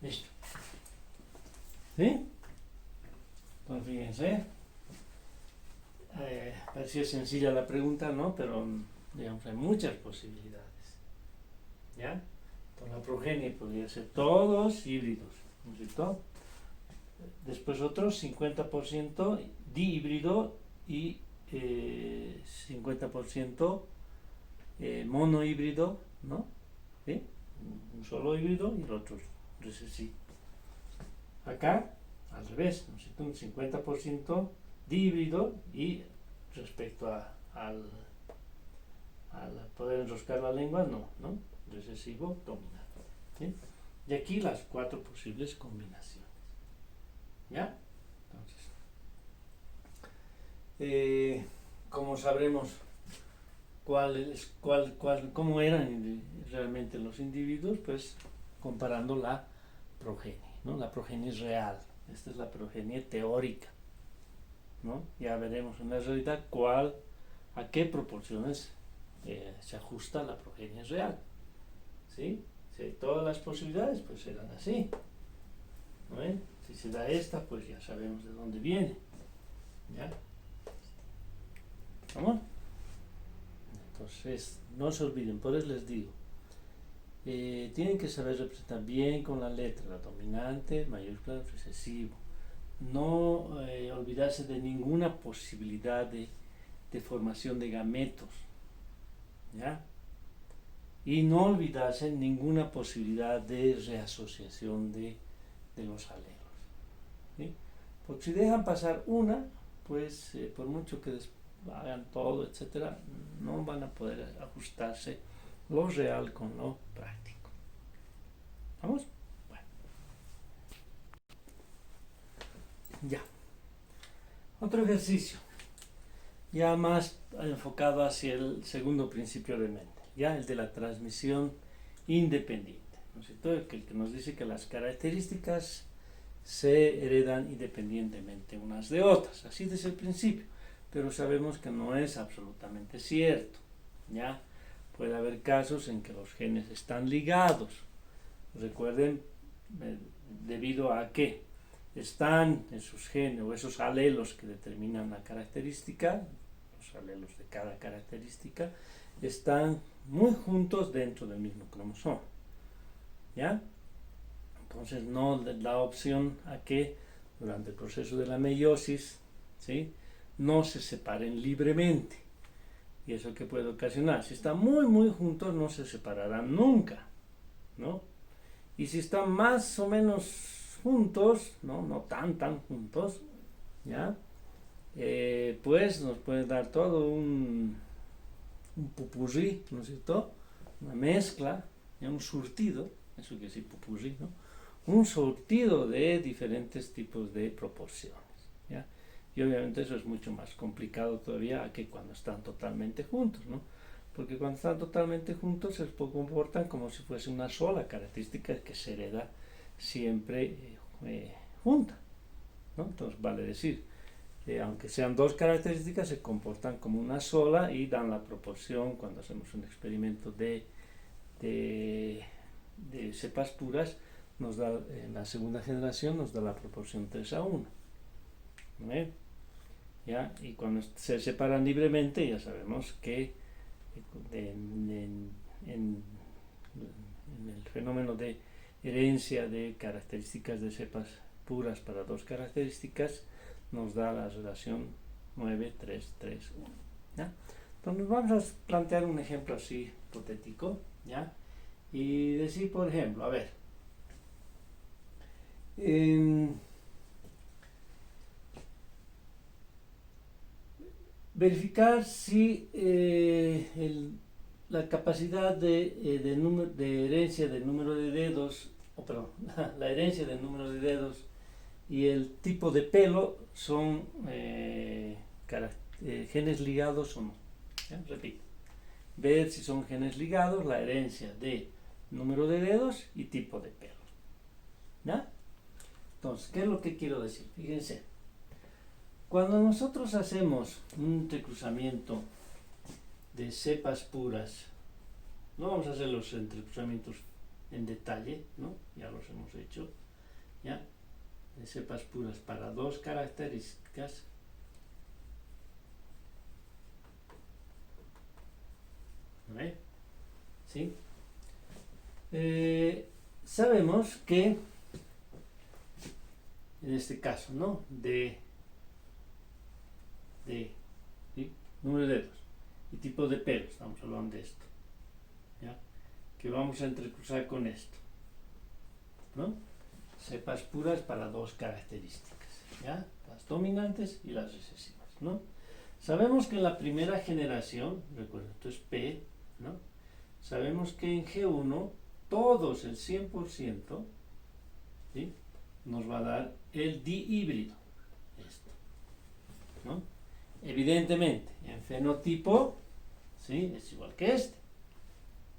Listo. ¿Sí? Entonces fíjense, parecía sencilla la pregunta, ¿no? Pero digamos hay muchas posibilidades, ¿ya? Entonces la progenie podría ser todos híbridos, ¿no es cierto? Después otros 50% dihíbrido y 50% monohíbrido, ¿no? ¿Sí? Un solo híbrido y el otro recesivo. Acá, al revés, ¿no es cierto? Un 50% dihíbrido y respecto al poder enroscar la lengua, no, recesivo dominante. ¿Sí? Y aquí las 4 posibles combinaciones. ¿Ya? Entonces, ¿cómo sabremos cómo eran realmente los individuos? Pues comparando la progenie, ¿no? La progenie real. Esta es la progenie teórica, ¿no? Ya veremos en la realidad a qué proporciones se ajusta la progenie real, ¿sí? Si hay todas las posibilidades, pues serán así, ¿no? Si se da esta, pues ya sabemos de dónde viene, ¿ya? ¿Vamos? Entonces, no se olviden, por eso les digo, tienen que saber representar bien con la letra, la dominante, mayúscula, recesivo. No olvidarse de ninguna posibilidad de formación de gametos, ¿ya? Y no olvidarse ninguna posibilidad de reasociación de los alelos, ¿sí? Porque si dejan pasar una, pues por mucho que hagan todo, etcétera, no van a poder ajustarse lo real con lo práctico. ¿Vamos? Bueno. Ya. Otro ejercicio, ya más enfocado hacia el segundo principio de Mendel, ya el de la transmisión independiente, ¿no es cierto? El que nos dice que las características se heredan independientemente unas de otras, así desde el principio, pero sabemos que no es absolutamente cierto, ¿ya? Puede haber casos en que los genes están ligados, recuerden, debido a que están esos genes o esos alelos que determinan la característica, los alelos de cada característica, están muy juntos dentro del mismo cromosoma, ¿ya? Entonces no da opción a que durante el proceso de la meiosis, ¿sí?, no se separen libremente. ¿Y eso qué puede ocasionar? Si están muy juntos, no se separarán nunca, ¿no? Y si están más o menos juntos, no tan juntos, ¿ya? Pues nos puede dar todo un pupurrí, ¿no es cierto? Una mezcla, ¿ya? Un surtido, eso quiere decir pupurrí, ¿no? Un surtido de diferentes tipos de proporciones, ¿ya? Y obviamente eso es mucho más complicado todavía que cuando están totalmente juntos, ¿no? Porque cuando están totalmente juntos se comportan como si fuese una sola característica que se hereda siempre junta, ¿no? Entonces vale decir, aunque sean dos características, se comportan como una sola y dan la proporción. Cuando hacemos un experimento de cepas puras, nos da, en la segunda generación nos da la proporción 3:1, ¿no? ¿Ya? Y cuando se separan libremente, ya sabemos que en el fenómeno de herencia de características de cepas puras para dos características, nos da la relación 9:3:3:1, ¿ya? Entonces vamos a plantear un ejemplo así hipotético, ¿ya? Y decir, por ejemplo, a ver, verificar si la capacidad de herencia del número de dedos, perdón, la herencia del número de dedos y el tipo de pelo son genes ligados o no. ¿Ya? Repito, ver si son genes ligados, la herencia de número de dedos y tipo de pelo, ¿ya? Entonces, ¿qué es lo que quiero decir? Fíjense, cuando nosotros hacemos un entrecruzamiento de cepas puras, no vamos a hacer los entrecruzamientos en detalle, ¿no? Ya los hemos hecho, ¿ya? De cepas puras para dos características, ¿ve? ¿Sí? Sabemos que en este caso, ¿no? ¿Sí? Número de dedos y tipo de pelo, estamos hablando de esto, ¿ya? Que vamos a entrecruzar con esto, ¿no? Cepas puras para dos características, ¿ya? Las dominantes y las recesivas, ¿no? Sabemos que en la primera generación, recuerden, esto es P, ¿no? Sabemos que en G1 todos el 100%, ¿sí?, nos va a dar el dihíbrido, esto, ¿no? Evidentemente, en fenotipo, ¿sí?, es igual que este,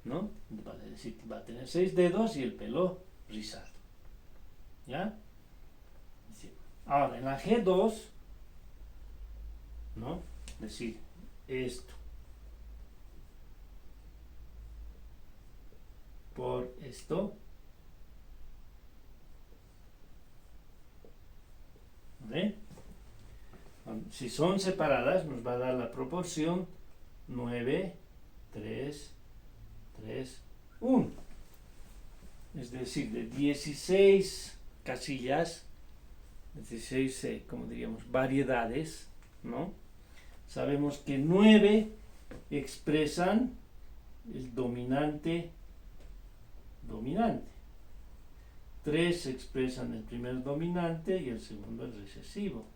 ¿no? Vale decir que va a tener 6 dedos y el pelo rizado, ¿ya? Sí. Ahora, en la G2, ¿no? Es decir, esto por esto, ¿ve? Si son separadas, nos va a dar la proporción 9:3:3:1. Es decir, de 16 casillas, 16, como diríamos, variedades, ¿no? Sabemos que 9 expresan el dominante, 3 expresan el primer dominante y el segundo el recesivo.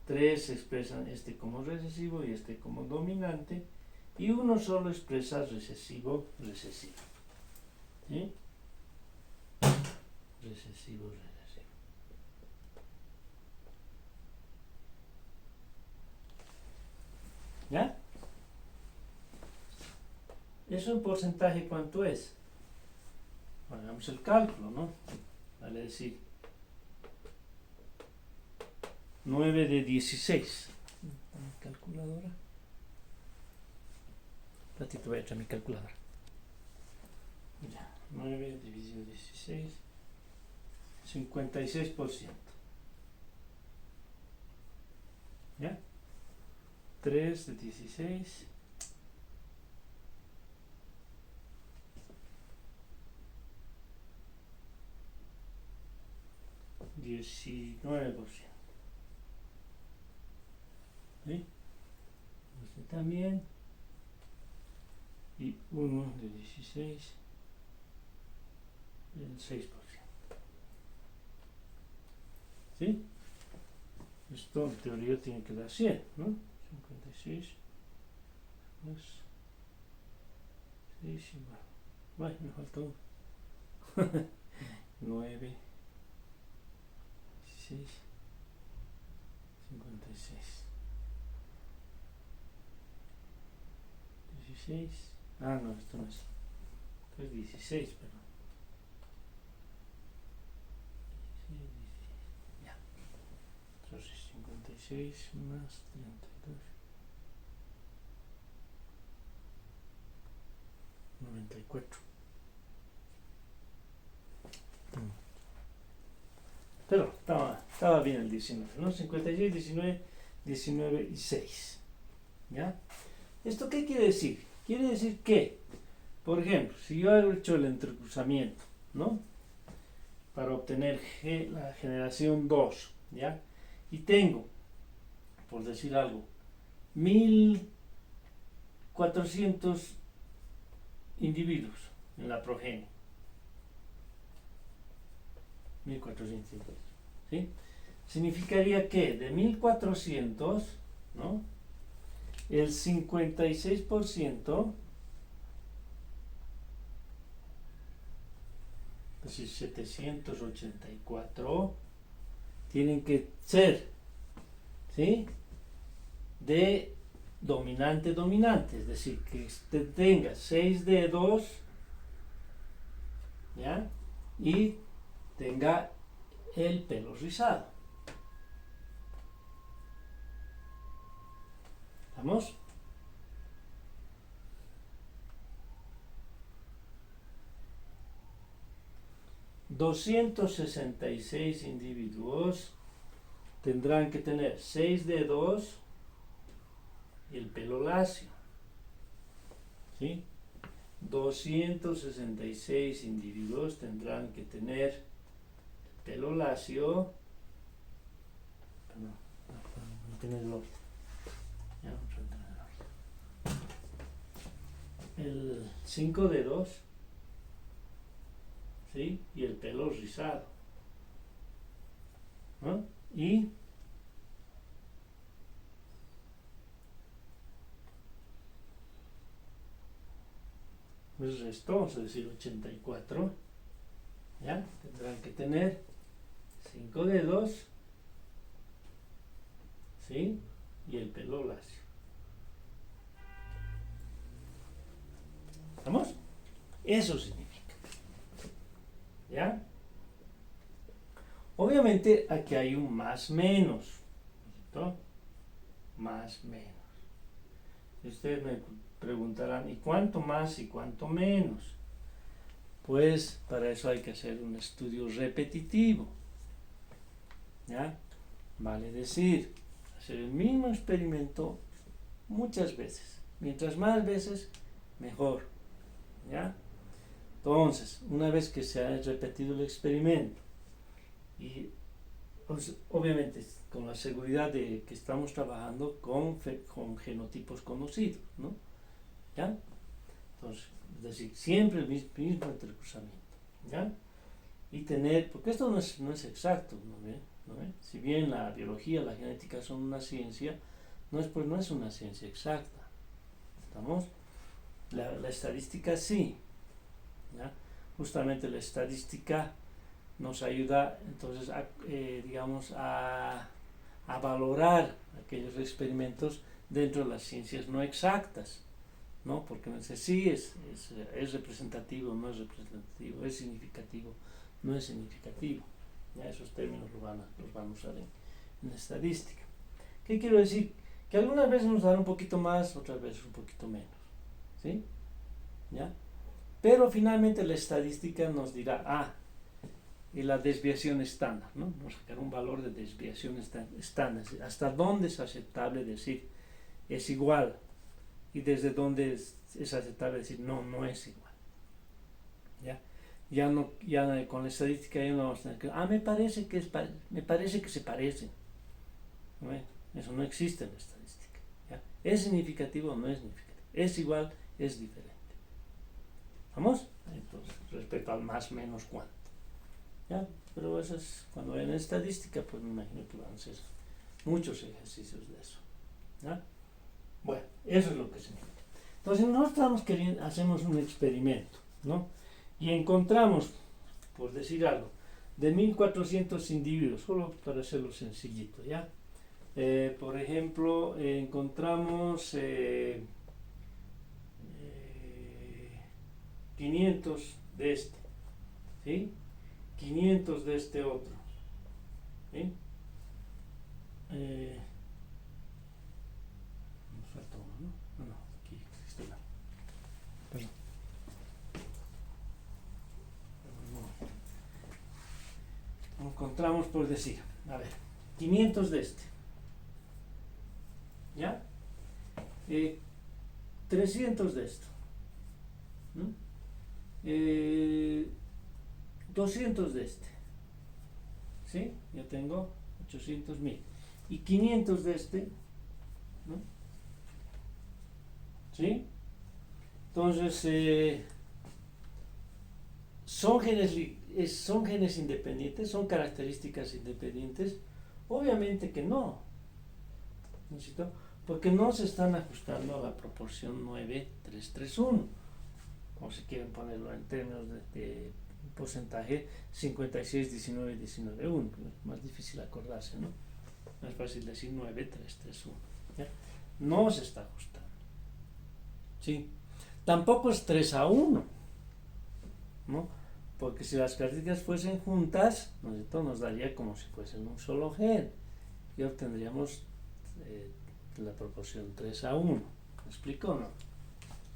3 expresan este como recesivo y este como dominante, y uno solo expresa recesivo. ¿Sí? recesivo. ¿Ya? ¿Eso en porcentaje cuánto es? Hagamos el cálculo, ¿no? Vale decir 9 de 16. Calculadora. Un ratito voy a echar mi calculadora. Ya, 9 dividido 16, 56%. ¿Ya? 3 de 16. 19%. ¿Sí? Este también. Y 1 de 16. El 6%. ¿Sí? Esto en teoría tiene que dar 100, ¿no? 56 más 6 igual. Bueno, me faltó 9, 16, 56. 16. Ah, no, esto no es. Esto es 16, perdón. 16, ya. Entonces 56 más 32. 94. Pero estaba bien el 19, ¿no? 56, 19, 19 y 6. ¿Ya? ¿Esto qué quiere decir? Quiere decir que, por ejemplo, si yo he hecho el entrecruzamiento, ¿no? Para obtener la generación 2, ¿ya? Y tengo, por decir algo, 1400 individuos en la progenie. 1400 individuos, ¿sí? Significaría que de 1400, ¿no? El 56%, es decir, 784, tienen que ser, ¿sí? De dominante, es decir, que usted tenga 6 dedos, ¿ya? Y tenga el pelo rizado. ¿Vamos? ...266 individuos... ...tendrán que tener 6 dedos... ...y el pelo lacio... ¿sí? 266 individuos... ...tendrán que tener... ...el pelo lacio... ...no tiene el orden... ...ya vamos a tener el 5 dedos... ¿sí? Y el pelo rizado, ¿no? Y el resto, vamos a decir 84, ¿ya? Tendrán que tener 5 dedos, ¿sí? Y el pelo lacio. ¿Estamos? Eso significa. ¿Ya? Obviamente aquí hay un más menos, ¿no? Más menos. Y ustedes me preguntarán, ¿y cuánto más y cuánto menos? Pues para eso hay que hacer un estudio repetitivo. ¿Ya? Vale decir, hacer el mismo experimento muchas veces. Mientras más veces, mejor. ¿Ya? Entonces, una vez que se ha repetido el experimento y pues, obviamente con la seguridad de que estamos trabajando con genotipos conocidos, ¿no? ¿Ya? Entonces, es decir, siempre el mismo entrecruzamiento, ¿ya? Y tener, porque esto no es exacto, ¿no ve? ¿No ve? Si bien la biología, la genética son una ciencia, no es una ciencia exacta, ¿estamos? La estadística sí, ¿ya? Justamente la estadística nos ayuda entonces digamos a valorar aquellos experimentos dentro de las ciencias no exactas, ¿no? Porque no sé si es representativo, no es representativo, es significativo, no es significativo. Ya esos términos los van a usar en estadística. ¿Qué quiero decir? Que algunas veces nos dará un poquito más, otras veces un poquito menos, ¿sí? ¿Ya? Pero finalmente la estadística nos dirá, y la desviación estándar, ¿no? Nos sacará un valor de desviación estándar, hasta dónde es aceptable decir es igual y desde dónde es aceptable decir no es igual. ¿Ya? Ya con la estadística ya no vamos a tener que, me parece que se parecen. ¿No? Eso no existe en la estadística. ¿Ya? ¿Es significativo o no es significativo? ¿Es igual? ¿Es diferente? ¿Vamos? Entonces, respecto al más, menos, cuánto. ¿Ya? Pero eso es, cuando en estadística, pues me imagino que van a ser muchos ejercicios de eso. ¿Ya? Bueno, eso es lo que significa. Entonces, nosotros hacemos un experimento, ¿no? Y encontramos, por decir algo, de 1400 individuos, solo para hacerlo sencillito, ¿ya? Por ejemplo, encontramos 500 de este, ¿sí? 500 de este otro, ¿sí? Nos falta uno, ¿no? No, aquí existe uno. Perdón. Encontramos, por decir, 500 de este, ¿ya? 300 de esto, ¿no? 200 de este, ¿sí? Ya tengo 800.000. Y 500 de este, ¿no? ¿Sí? Entonces, son genes independientes, son características independientes. Obviamente que no, ¿no? Porque no se están ajustando a la proporción 9:3:1, o si quieren ponerlo en términos de porcentaje, 56:19:19:1, más difícil acordarse, ¿no? Más fácil decir 9:3:1, ¿ya? No se está ajustando, ¿sí? Tampoco es 3:1, ¿no? Porque si las características fuesen juntas, nos daría como si fuesen un solo gen y obtendríamos la proporción 3:1. ¿Me explico o no?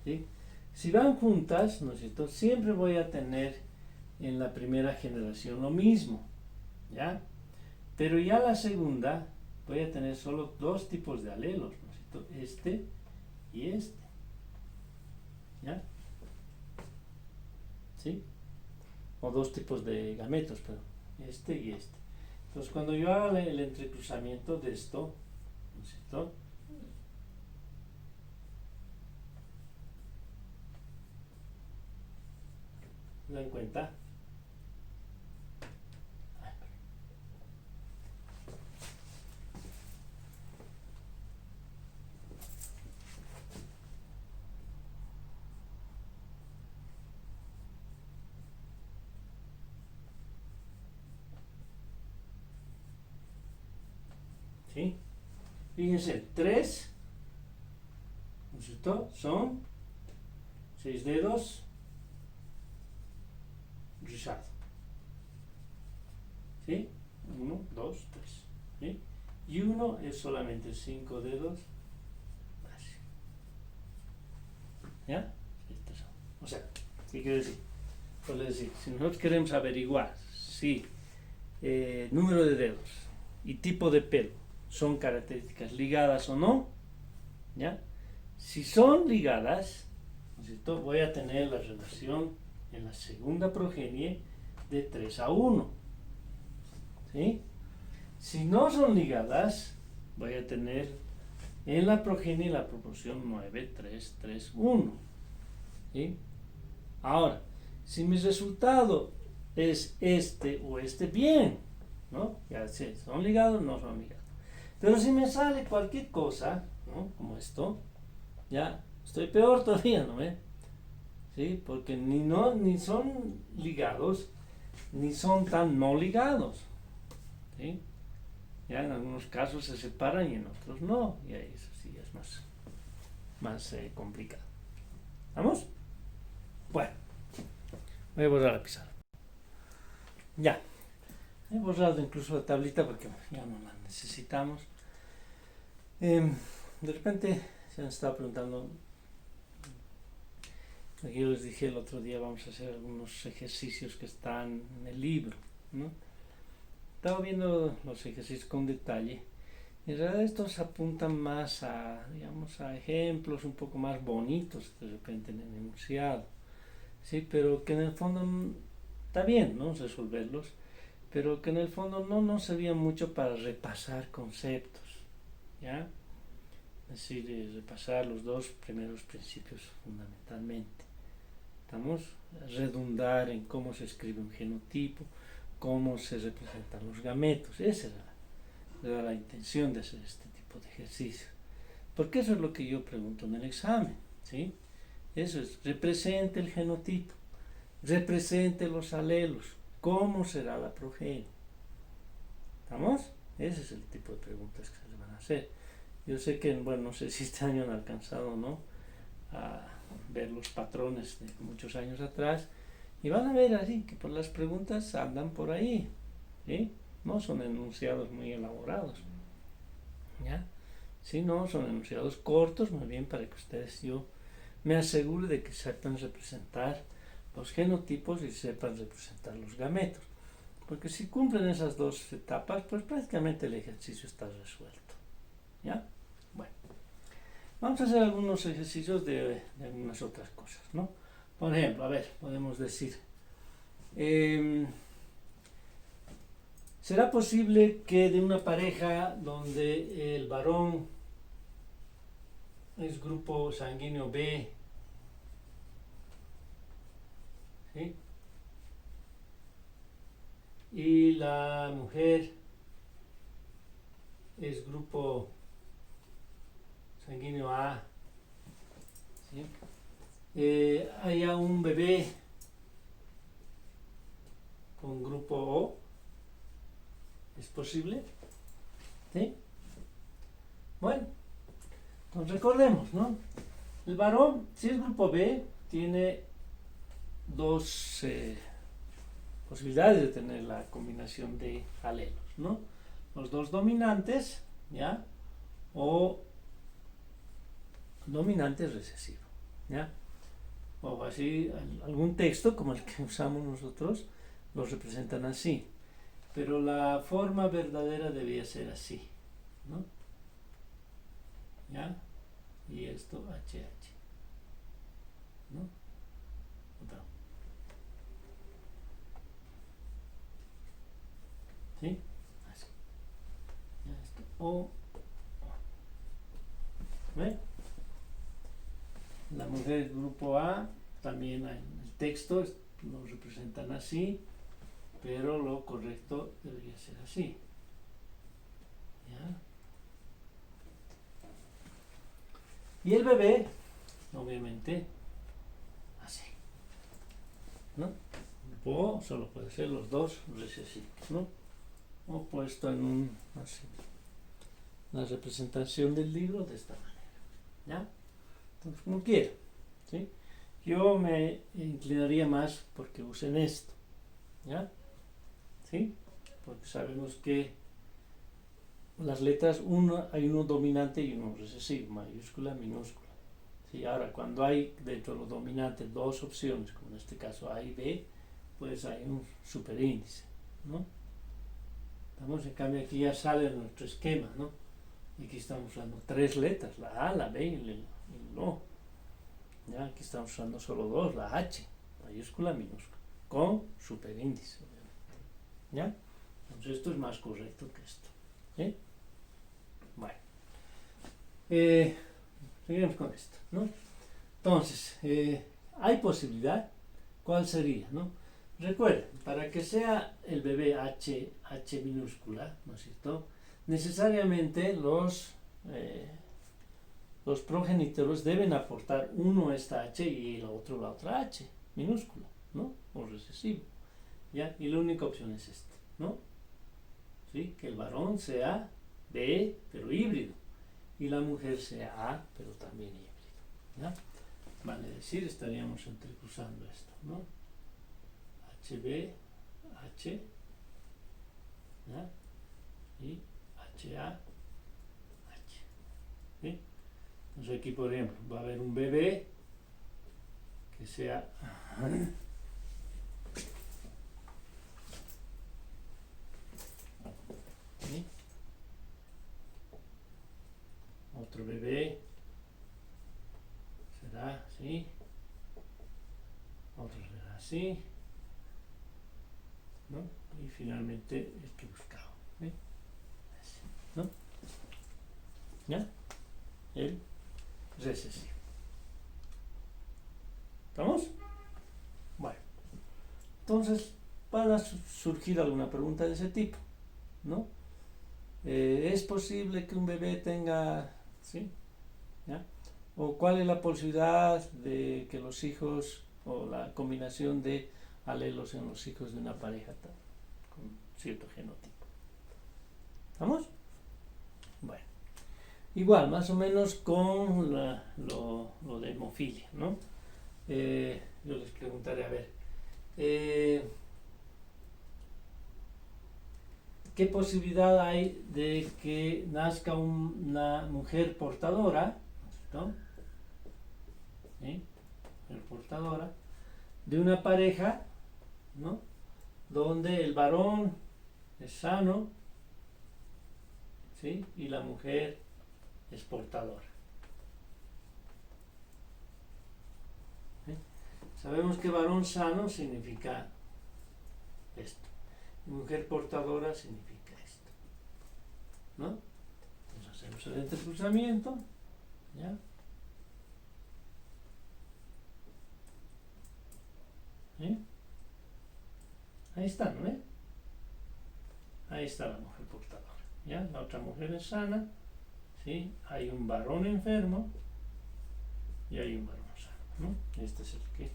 ¿Sí? Si van juntas, ¿no es cierto? Siempre voy a tener en la primera generación lo mismo, ¿ya? Pero ya la segunda voy a tener solo dos tipos de alelos, ¿no es cierto? Este y este, ¿ya? ¿Sí? O dos tipos de gametos, pero este y este. Entonces, cuando yo haga el entrecruzamiento de esto, ¿no es cierto? ¿Se dan cuenta? ¿Sí? Fíjense, 3, ¿no es cierto? Son 6 dedos, Richard. ¿Sí? 1, 2, 3. ¿Sí? Y 1 es solamente 5 dedos, Brasil. ¿Ya? O sea, ¿qué quiere decir? Pues decir, si nosotros queremos averiguar si número de dedos y tipo de pelo son características ligadas o no, ¿ya? Si son ligadas, ¿no es cierto? Voy a tener la relación en la segunda progenie de 3:1, ¿sí? Si no son ligadas, voy a tener en la progenie la proporción 9:3:1, ¿sí? Ahora, si mi resultado es este o este, bien, ¿no? Ya sé, son ligados o no son ligados. Pero si me sale cualquier cosa, ¿no? Como esto, ya estoy peor todavía, ¿no? ¿Sí? Porque ni son ligados, ni son tan no ligados, ¿sí? Ya en algunos casos se separan y en otros no, y ahí eso sí es más complicado. ¿Vamos? Bueno, voy a borrar la pizarra. Ya, he borrado incluso la tablita porque ya no la necesitamos. De repente se han estado preguntando, yo les dije el otro día, vamos a hacer algunos ejercicios que están en el libro, ¿no? Estaba viendo los ejercicios con detalle. En realidad estos apuntan más a, digamos, a ejemplos un poco más bonitos de repente en el enunciado, sí, pero que en el fondo está bien, ¿no? Resolverlos, pero que en el fondo no servían mucho para repasar conceptos, ¿ya? Es decir, repasar los dos primeros principios fundamentalmente. Estamos a redundar en cómo se escribe un genotipo, cómo se representan los gametos. Esa era la intención de hacer este tipo de ejercicio. Porque eso es lo que yo pregunto en el examen, ¿sí? Eso es, represente el genotipo, represente los alelos, cómo será la progenie. ¿Estamos? Ese es el tipo de preguntas que se le van a hacer. Yo sé que, bueno, no sé si este año han alcanzado, ¿no?, a ver los patrones de muchos años atrás, y van a ver así que por las preguntas andan por ahí, ¿sí? No son enunciados muy elaborados, ¿ya? Sí, no, son enunciados cortos, más bien para que ustedes, yo me asegure de que sepan representar los genotipos y sepan representar los gametos. Porque si cumplen esas dos etapas, pues prácticamente el ejercicio está resuelto, ¿ya? Bueno, vamos a hacer algunos ejercicios de algunas otras cosas, ¿no? Por ejemplo, a ver, podemos decir, ¿será posible que de una pareja donde el varón es grupo sanguíneo B, ¿sí?, y la mujer es grupo sanguíneo A, ¿sí?, haya un bebé con grupo O? ¿Es posible? ¿Sí? Bueno, entonces recordemos, ¿no? El varón, si es grupo B, tiene dos posibilidades de tener la combinación de alelos, ¿no? Los dos dominantes, ¿ya? O dominante recesivo, ¿ya? O así, algún texto como el que usamos nosotros los representan así, pero la forma verdadera debía ser así, ¿no? ¿Ya? Y esto HH, ¿no? Otra. ¿Sí? Así. Ya esto. O. ¿Ve? La mujer grupo A, también en el texto lo representan así, pero lo correcto debería ser así. ¿Ya? Y el bebé, obviamente, así, ¿no? O solo puede ser los dos recesivos, ¿no? O puesto en un, así, la representación del libro de esta manera, ¿ya? Entonces, como quiera, ¿sí? Yo me inclinaría más porque usen esto, ¿ya? ¿Sí? Porque sabemos que las letras, hay uno dominante y uno recesivo, mayúscula, minúscula. ¿Sí? Ahora, cuando hay dentro de los dominantes dos opciones, como en este caso A y B, pues hay un superíndice, ¿no? Estamos, en cambio, aquí ya sale nuestro esquema, ¿no? Y aquí estamos usando tres letras, la A, la B y el O. ¿Ya? Aquí estamos usando solo dos, la H, mayúscula, minúscula, con superíndice, obviamente. ¿Ya? Entonces esto es más correcto que esto. ¿Sí? Bueno. Seguimos con esto, ¿no? Entonces, hay posibilidad. ¿Cuál sería, no? Recuerden, para que sea el bebé H minúscula, ¿no es cierto?, necesariamente los progenitores deben aportar uno esta H y el otro la otra H minúscula, ¿no? O recesivo. ¿ya? Y la única opción es esta, ¿no? ¿Sí? Que el varón sea B, pero híbrido, y la mujer sea A, pero también híbrido, ¿ya? Vale decir, estaríamos entrecruzando esto, ¿no? HB, H, ¿ya? Y HA, H, ¿sí? Entonces aquí, por ejemplo, va a haber un bebé que sea ¿sí? Otro bebé será así, otro será así, ¿no? Y finalmente el que buscaba, ¿sí? Así, ¿no? ¿Ya? El recesivo. ¿Estamos? Bueno, entonces van a surgir alguna pregunta de ese tipo, ¿no? ¿Es posible que un bebé tenga, ¿sí? ¿Ya? ¿O cuál es la posibilidad de que los hijos, o la combinación de alelos en los hijos de una pareja con cierto genotipo? ¿Estamos? Bueno, igual, más o menos con lo de hemofilia, ¿no? Yo les preguntaré, a ver, ¿qué posibilidad hay de que nazca una mujer portadora, ¿no? ¿Sí? Mujer portadora de una pareja, ¿no? Donde el varón es sano, ¿sí? Y la mujer es portadora. ¿Sí? Sabemos que varón sano significa esto, y mujer portadora significa esto, ¿no? Entonces hacemos el entrecruzamiento, ¿ya? ¿Sí? Ahí está, ¿no? Ahí está la mujer portadora, ¿ya? La otra mujer es sana, ¿sí? Hay un varón enfermo y hay un varón sano, ¿no? Este es el que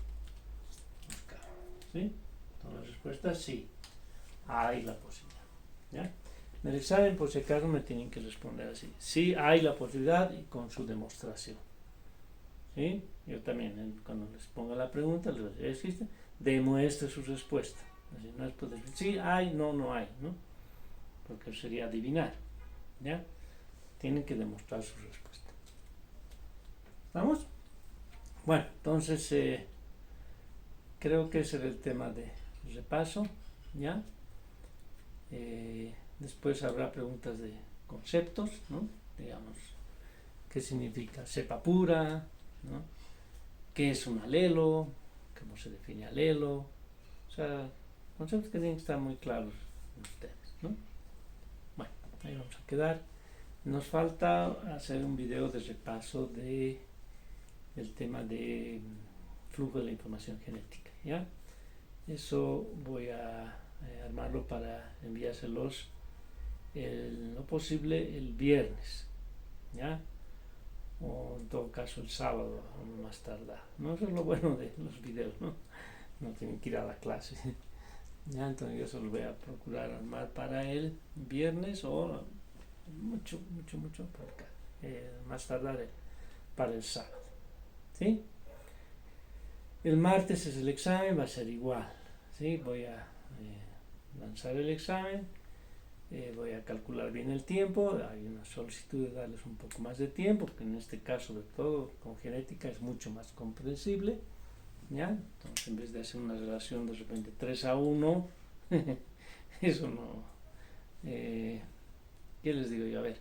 buscamos, ¿sí? Entonces la respuesta es sí, hay la posibilidad, ¿ya? En el examen, por si acaso, me tienen que responder así: sí hay la posibilidad, y con su demostración, ¿sí? Yo también, cuando les ponga la pregunta, les voy a decir: ¿existe? Demuestre su respuesta. Así, no es poder decir sí hay, no, no hay, ¿no? Porque sería adivinar, ¿ya? Tienen que demostrar su respuesta. ¿Vamos? Bueno, entonces creo que ese era el tema de repaso, ¿ya? Después habrá preguntas de conceptos, ¿no? Digamos, ¿qué significa cepa pura? ¿No? ¿Qué es un alelo? ¿Cómo se define alelo? O sea, conceptos que tienen que estar muy claros en ustedes, ¿no? Bueno, ahí vamos a quedar. Nos falta hacer un video de repaso del tema de flujo de la información genética, ¿ya? Eso voy a armarlo para enviárselos lo posible el viernes, ¿ya? O en todo caso el sábado, o más tardar, ¿no? Eso es lo bueno de los videos, ¿no? No tienen que ir a la clase, ¿ya? Entonces yo se los voy a procurar armar para el viernes, o mucho para acá, más tardar para el sábado, ¿sí? El martes es el examen, va a ser igual, ¿sí? Voy a lanzar el examen, voy a calcular bien el tiempo. Hay una solicitud de darles un poco más de tiempo, porque en este caso, de todo con genética, es mucho más comprensible, ¿ya? Entonces, en vez de hacer una relación de repente 3-1, eso no. ¿Qué les digo yo? A ver,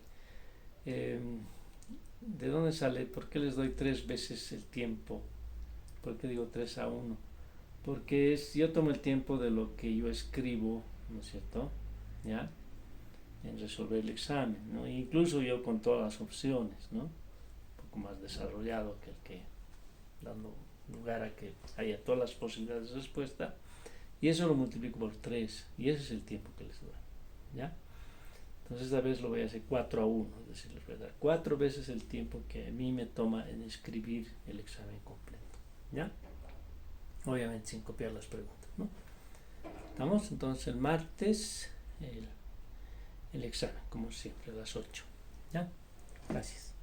¿de dónde sale? ¿Por qué les doy 3 veces el tiempo? ¿Por qué digo 3-1? Porque yo tomo el tiempo de lo que yo escribo, ¿no es cierto? ¿Ya? En resolver el examen, ¿no? Incluso yo con todas las opciones, ¿no? Un poco más desarrollado que el que, dando lugar a que haya todas las posibilidades de respuesta, y eso lo multiplico por 3, y ese es el tiempo que les doy, ¿ya? Entonces esta vez lo voy a hacer 4-1, es decir, les voy a dar 4 veces el tiempo que a mí me toma en escribir el examen completo, ¿ya? Obviamente sin copiar las preguntas, ¿no? ¿Estamos? Entonces el martes el examen, como siempre, a las 8. ¿Ya? Gracias.